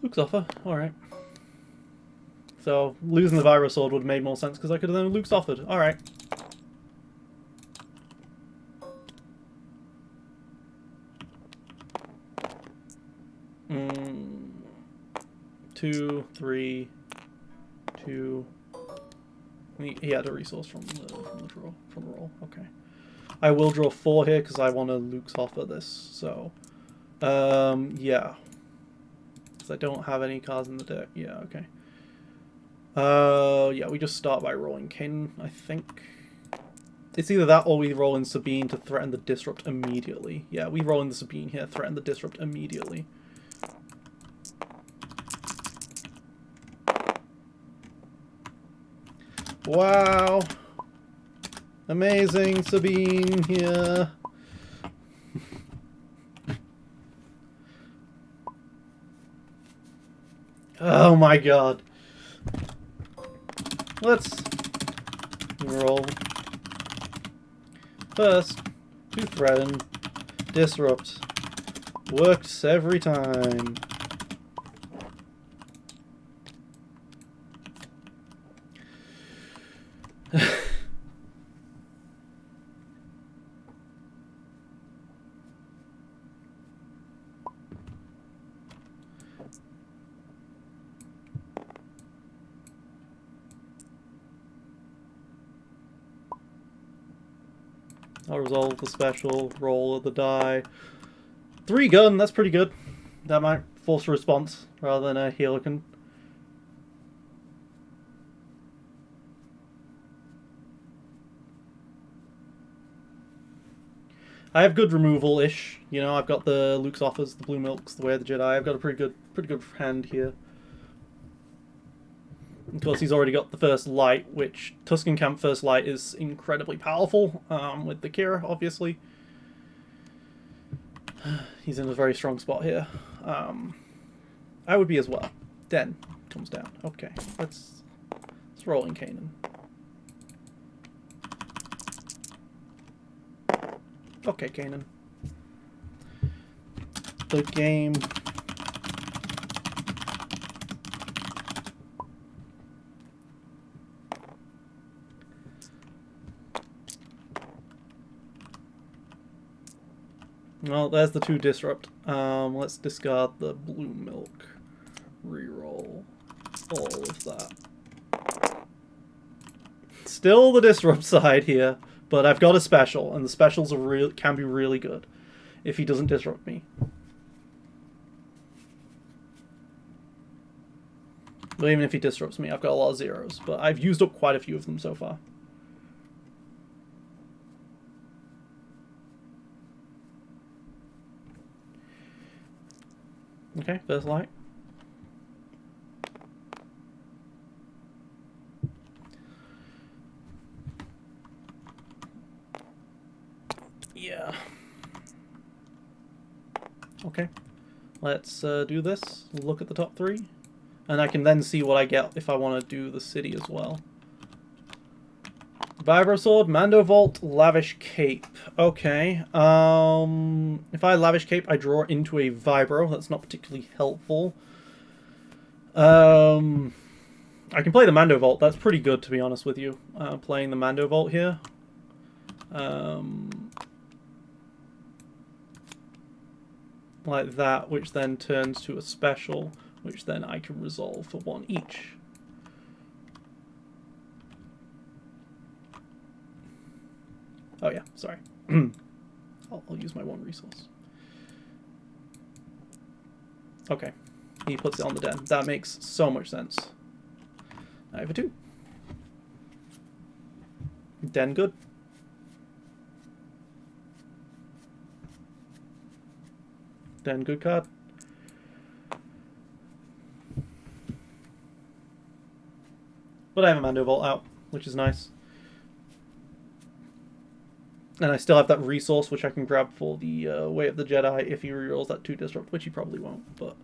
Luke's offer, alright. So losing the Vibro Sword would have made more sense because I could have done Luke's offered. Alright. Two, three, two. He had a resource from the roll. Okay. I will draw 4 here because I want to Luke's offer this. So, yeah. Because I don't have any cards in the deck. Yeah. Okay. Yeah. We just start by rolling Kanan, I think. It's either that or we roll in Sabine to threaten the Disrupt immediately. Yeah, we roll in the Sabine here, threaten the Disrupt immediately. Wow. Amazing Sabine here. Oh my god. Let's roll. First, to threaten, disrupt. Works every time. I'll resolve the special, roll of the die. 3 gun, that's pretty good. That might force a response rather than a Helican. I have good removal-ish. You know, I've got the Luke's offers, the Blue Milks, the Way of the Jedi. I've got a pretty good hand here. Of course, he's already got the First Light, which Tusken Camp First Light is incredibly powerful, with the Kira, obviously. He's in a very strong spot here. I would be as well. Den comes down. Okay, let's roll in Kanan. Okay, Kanan. The game. Well, there's the 2 disrupt. Let's discard the Blue Milk. Reroll all of that. Still the disrupt side here, but I've got a special, and the specials are can be really good if he doesn't disrupt me. But even if he disrupts me, I've got a lot of zeros, but I've used up quite a few of them so far. Okay, First Light. Yeah. Okay. Let's do this. Look at the top 3. And I can then see what I get if I want to do the city as well. Vibro Sword, Mando Vault, Lavish Cape. Okay. If I Lavish Cape, I draw into a Vibro. That's not particularly helpful. I I can play the Mando Vault. That's pretty good, to be honest with you. Playing the Mando Vault here. Like that, which then turns to a special, which then I can resolve for 1 each. Oh yeah, sorry. I'll use my 1 resource. Okay, he puts it on the den. That makes so much sense. I have a 2. Den good. Den good card. But I have a Mando Vault out, which is nice. And I still have that resource, which I can grab for the Way of the Jedi if he rerolls that 2 disrupt, which he probably won't. But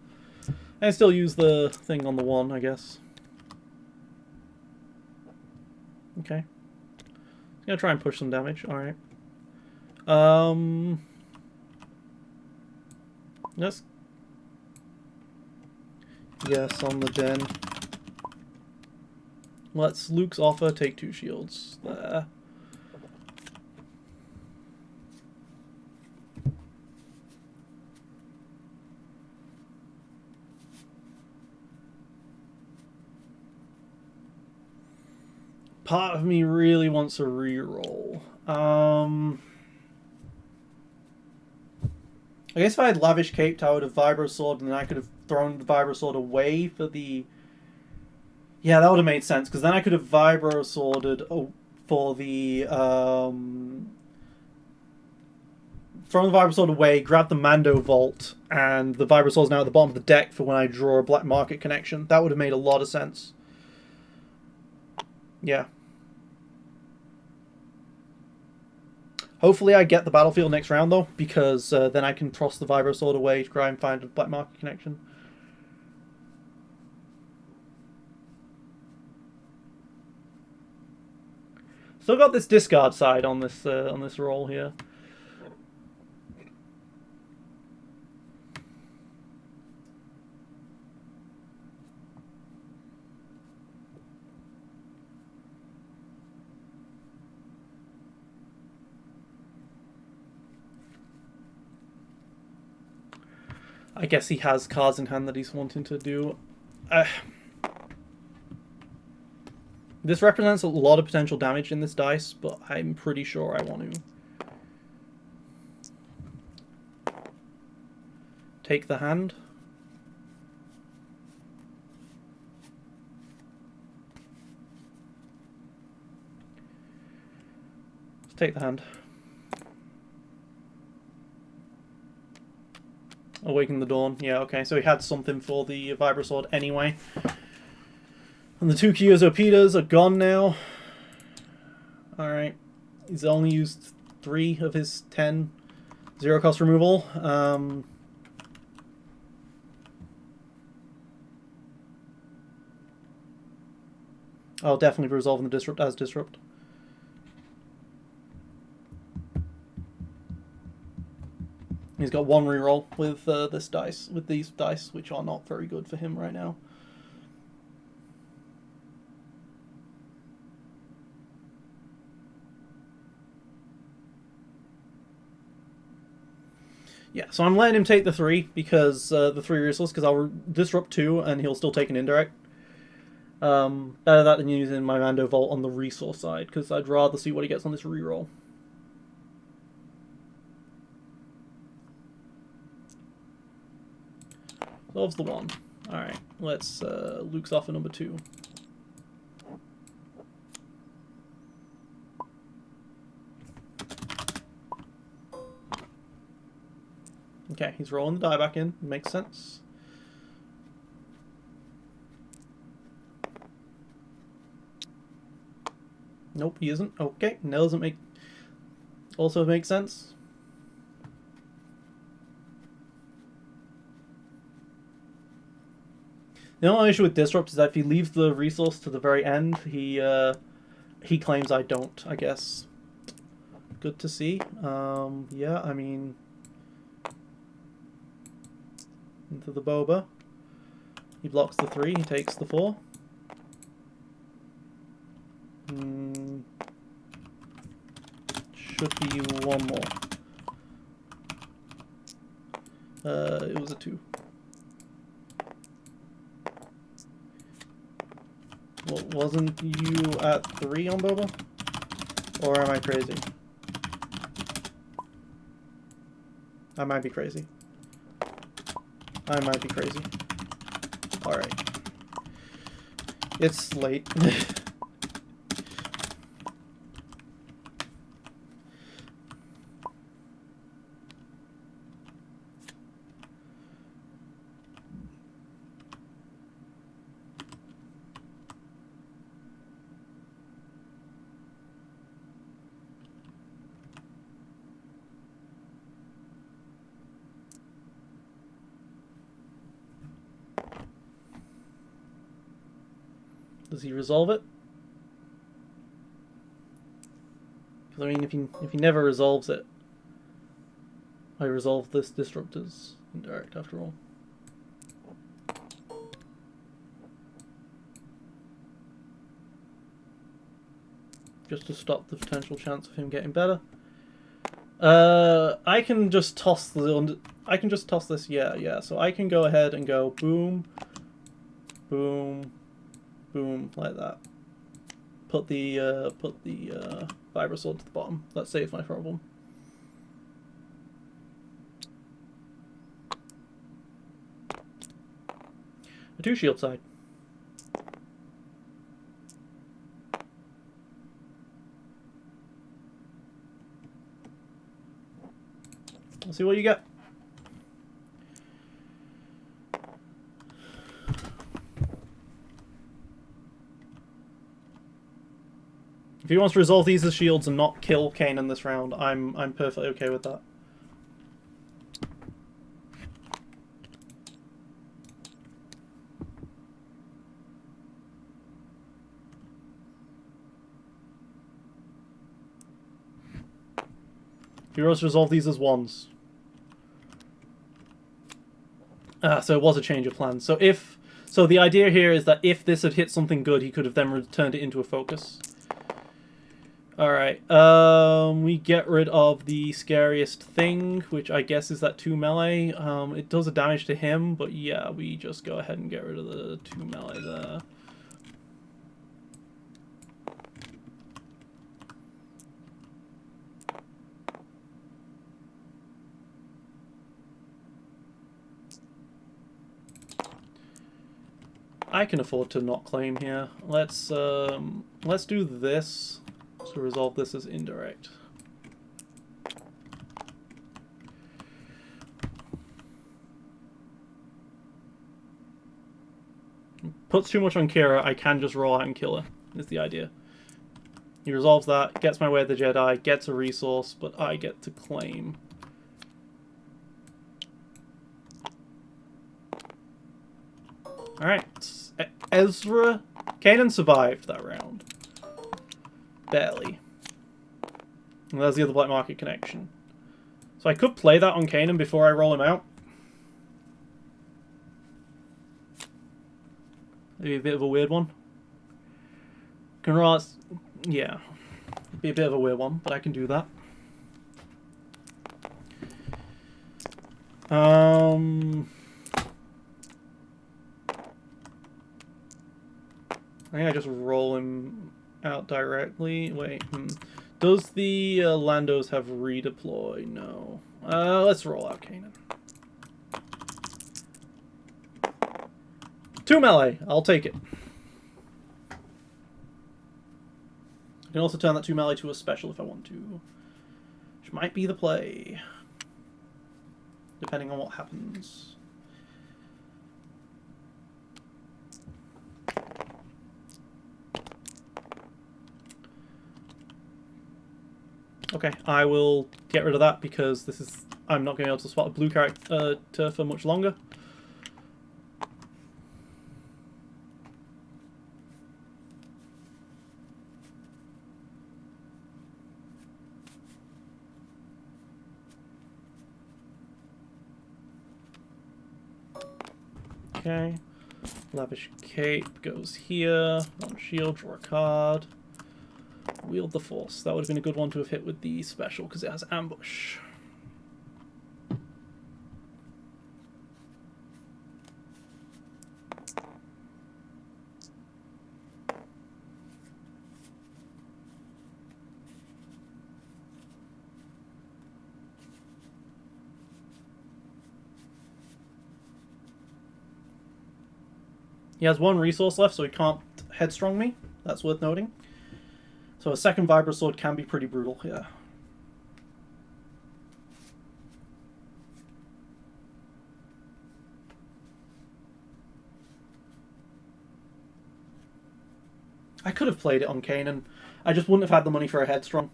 I still use the thing on the 1, I guess. Okay. He's gonna try and push some damage. Alright. Yes. Yes, on the den. Let's Luke's offer take 2 shields. There. Part of me really wants a reroll. I guess if I had Lavish Caped, I would have Vibro Sword, and then I could have thrown the Vibro Sword away for the... Yeah, that would have made sense, because then I could have Vibro Sworded for the... Thrown the Vibro Sword away, grab the Mando Vault, and the Vibro Sword's now at the bottom of the deck for when I draw a Black Market connection. That would have made a lot of sense. Yeah. Hopefully I get the battlefield next round, though, because then I can toss the Vibro Sword away to try and find a Black Market connection. Still got this discard side on this roll here. I guess he has cards in hand that he's wanting to do. This represents a lot of potential damage in this dice, but I'm pretty sure I want to take the hand. Let's take the hand. Awaken the Dawn. Yeah, okay, so he had something for the Vibro Sword anyway. And the 2 Kyuzopedas are gone now. Alright. He's only used 3 of his 10 zero-cost removal. I'll definitely be resolving the Disrupt as Disrupt. He's got 1 reroll with this dice, with these dice, which are not very good for him right now. Yeah, so I'm letting him take the 3 because the 3 resource, because I'll disrupt 2 and he'll still take an indirect. Better that than using my Mando Vault on the resource side, because I'd rather see what he gets on this reroll. Solves the 1. Alright, let's Luke's offer number 2. Okay, he's rolling the die back in. Makes sense. Nope, he isn't. Okay, that doesn't make... Also makes sense. The only issue with Disrupt is that if he leaves the resource to the very end, he claims I don't, I guess. Good to see. Yeah, I mean... Into the Boba. He blocks the 3, he takes the 4. Should be one more. It was a 2. Well, wasn't you at 3 on Boba? Or am I crazy? I might be crazy. I might be crazy. Alright. It's late. Does he resolve it? Because I mean, if he never resolves it, I resolve this disruptor's indirect after all. Just to stop the potential chance of him getting better. I can just toss the. I can just toss this. Yeah. So I can go ahead and go boom, boom. Boom, like that. Put the vibro sword to the bottom. That saves my problem. A 2 shield side. Let's see what you get. If he wants to resolve these as shields and not kill Kanan this round, I'm perfectly okay with that. If he wants to resolve these as ones. So it was a change of plans. So the idea here is that if this had hit something good, he could have then turned it into a focus. Alright, we get rid of the scariest thing, which I guess is that 2 melee. It does a damage to him, but yeah, we just go ahead and get rid of the 2 melee there. I can afford to not claim here. Let's do this. To resolve this as indirect. Puts too much on Kira, I can just roll out and kill her, is the idea. He resolves that, gets my way of the Jedi, gets a resource, but I get to claim. Alright. Ezra. Kanan survived that round. Barely. And there's the other black market connection. So I could play that on Kanan before I roll him out. Maybe a bit of a weird one. Can roll, yeah. Be a bit of a weird one, but I can do that. I think I just roll him out directly. Wait, Does the Landos have redeploy? No. Let's roll out Kanan. 2 melee. I'll take it. I can also turn that 2 melee to a special if I want to. Which might be the play. Depending on what happens. Okay, I will get rid of that because this is... I'm not going to be able to spot a blue character for much longer. Okay. Lavish Cape goes here. One shield, draw a card. Wield the Force. That would have been a good one to have hit with the special because it has ambush. He has one resource left, so he can't headstrong me. That's worth noting. So a second Vibro Sword can be pretty brutal, yeah. I could have played it on Kanan. I just wouldn't have had the money for a headstrong.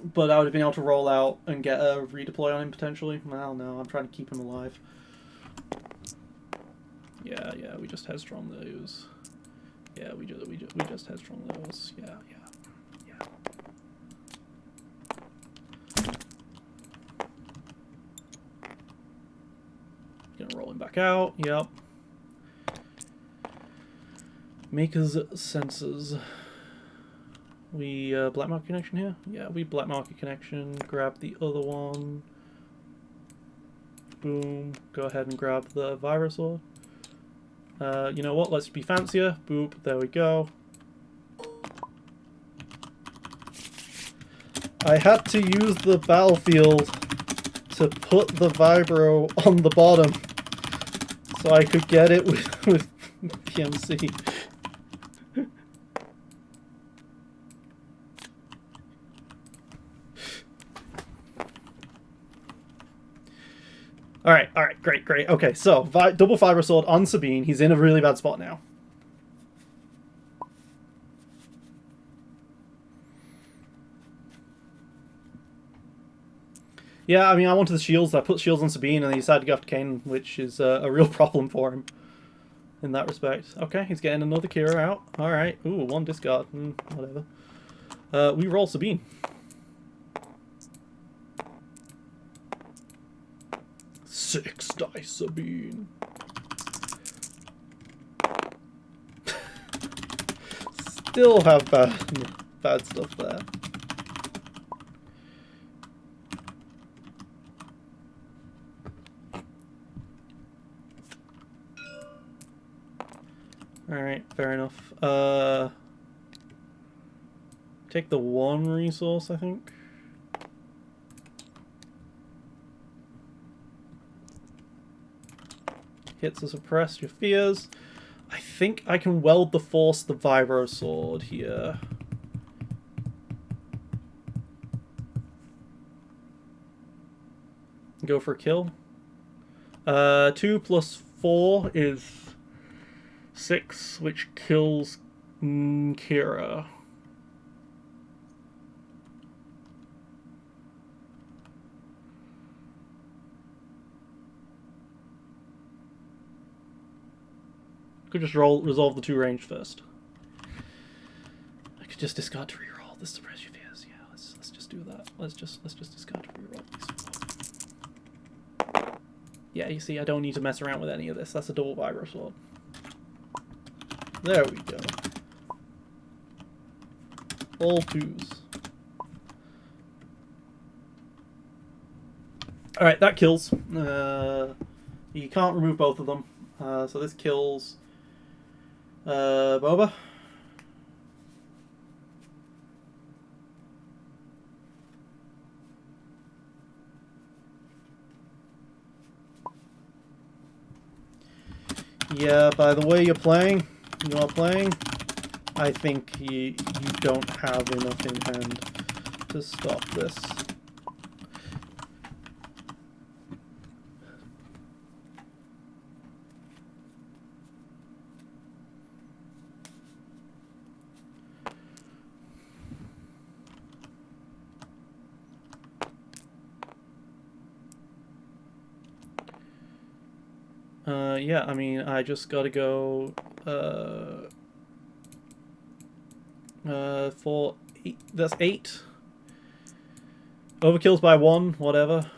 But I would have been able to roll out and get a redeploy on him potentially. Well, no, I'm trying to keep him alive. Yeah, we just headstrong those. Yeah, we just headstrong those. Yeah. Gonna roll him back out. Yep. Maker's Sensors. We black market connection here? Yeah, we black market connection. Grab the other one. Boom. Go ahead and grab the Vibro Sword. You know what? Let's be fancier. Boop. There we go. I had to use the battlefield to put the Vibro on the bottom so I could get it with PMC. Alright, great. Okay, so, double Vibro Sword on Sabine. He's in a really bad spot now. Yeah, I mean, I wanted the shields. I put shields on Sabine, and he decided to go after Kane, which is a real problem for him in that respect. Okay, he's getting another Kira out. Alright, ooh, one discard. Whatever. We roll Sabine. Six dice Sabine. Still have bad stuff there. Alright, fair enough. Take the one resource, I think. Hits to suppress your fears. I think I can weld the Force the Vibro Sword here. Go for a kill. 2 plus 4 is 6, which kills Kira. Could just resolve the 2 range first. I could just discard to reroll this suppress your fears. Yeah, let's just do that. Let's just discard to reroll these 4. Yeah, you see, I don't need to mess around with any of this. That's a double Vibro Sword. There we go. All 2s. Alright, that kills. You can't remove both of them. So this kills Boba. Yeah, by the way you are playing, I think you don't have enough in hand to stop this. Yeah, I mean, I just gotta go, for 8, that's 8. Overkills by 1, whatever.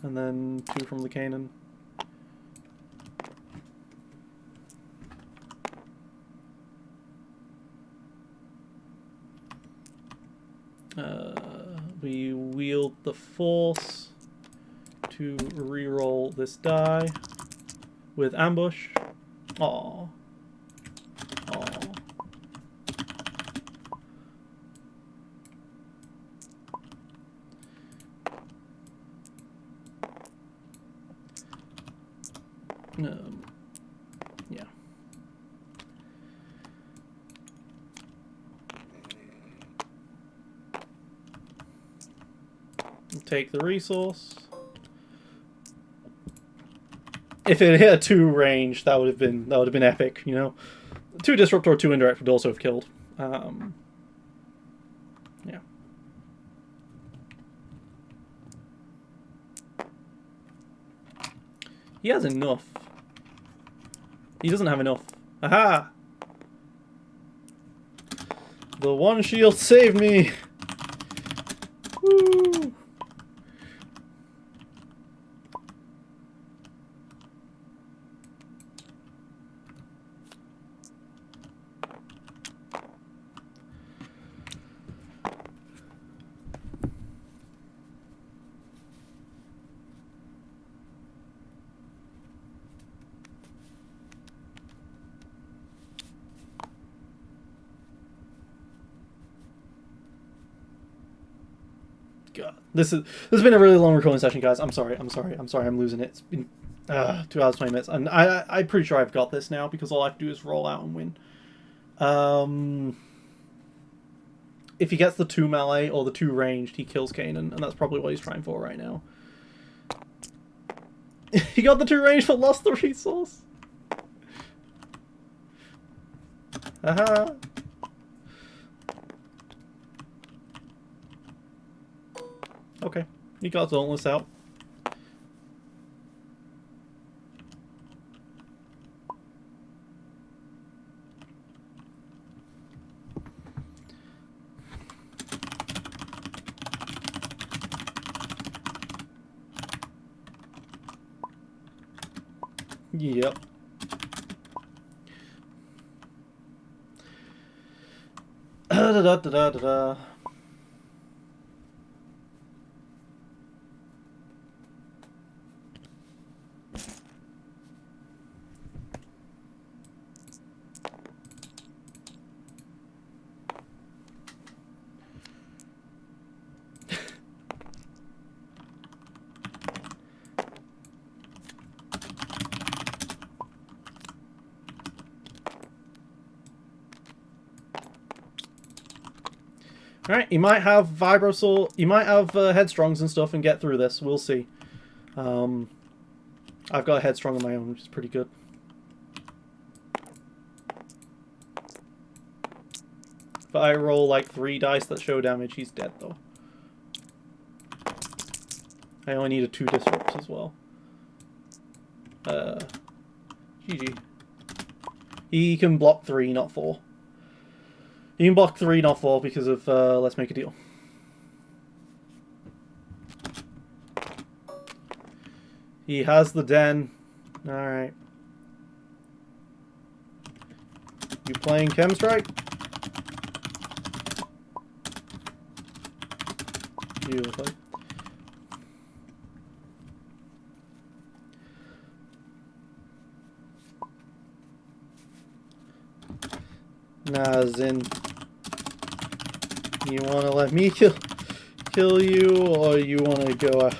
And then 2 from the Kanan. We wield the force to reroll this die with ambush. Aww. Aww. Yeah. Take the resource. If it hit a 2 range, that would have been epic, you know. 2 disrupt or 2 indirect would also have killed. Yeah. He has enough. He doesn't have enough. Aha! The one shield saved me! Woo! God, this has been a really long recording session, guys. I'm sorry. I'm losing it. It's been 2 hours 20 minutes, and I'm pretty sure I've got this now because all I have to do is roll out and win. If he gets the 2 melee or the 2 ranged, he kills Kanan, and that's probably what he's trying for right now. He got the 2 ranged but lost the resource. Haha. Okay, he got Dauntless out. Yep. Da da da da da da. Alright, you might have Vibrosaur, you might have Headstrongs and stuff and get through this. We'll see. I've got a Headstrong of my own, which is pretty good. If I roll like 3 dice that show damage, he's dead though. I only need a 2 disrupts as well. GG. He can block 3, not 4. You can block 3, not 4, because of Let's Make a Deal. He has the den. Alright. You playing Chemstrike? Beautiful. Nah, Zin. You want to let me kill you, or you want to go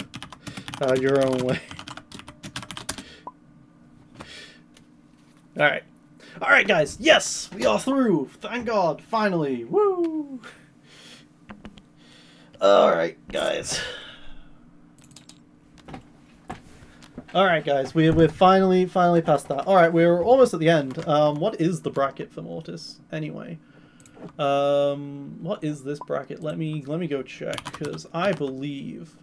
out your own way? Alright. Alright, guys. Yes! We are through! Thank God! Finally! Woo! Alright, guys. Alright, guys. We're finally past that. Alright, we're almost at the end. What is the bracket for Mortis, anyway? What is this bracket? Let me go check, because I believe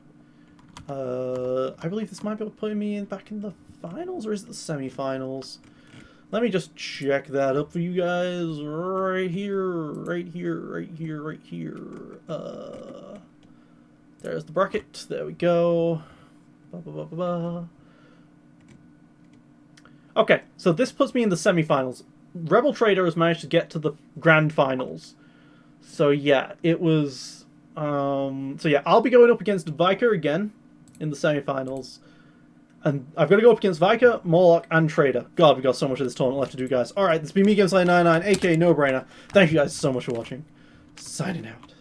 this might be putting me back in the finals, or is it the semi-finals? Let me just check that up for you guys right here. There's the bracket. There we go. Okay, so this puts me in the semi-finals. Rebel Trader has managed to get to the grand finals. So yeah, it was So yeah, I'll be going up against Viker again in the semi-finals. And I've got to go up against Viker, Morlock, and Trader. God, we've got so much of this tournament left to do, guys. Alright, this has been me, Gameslay99, aka No Brainer. Thank you guys so much for watching. Signing out.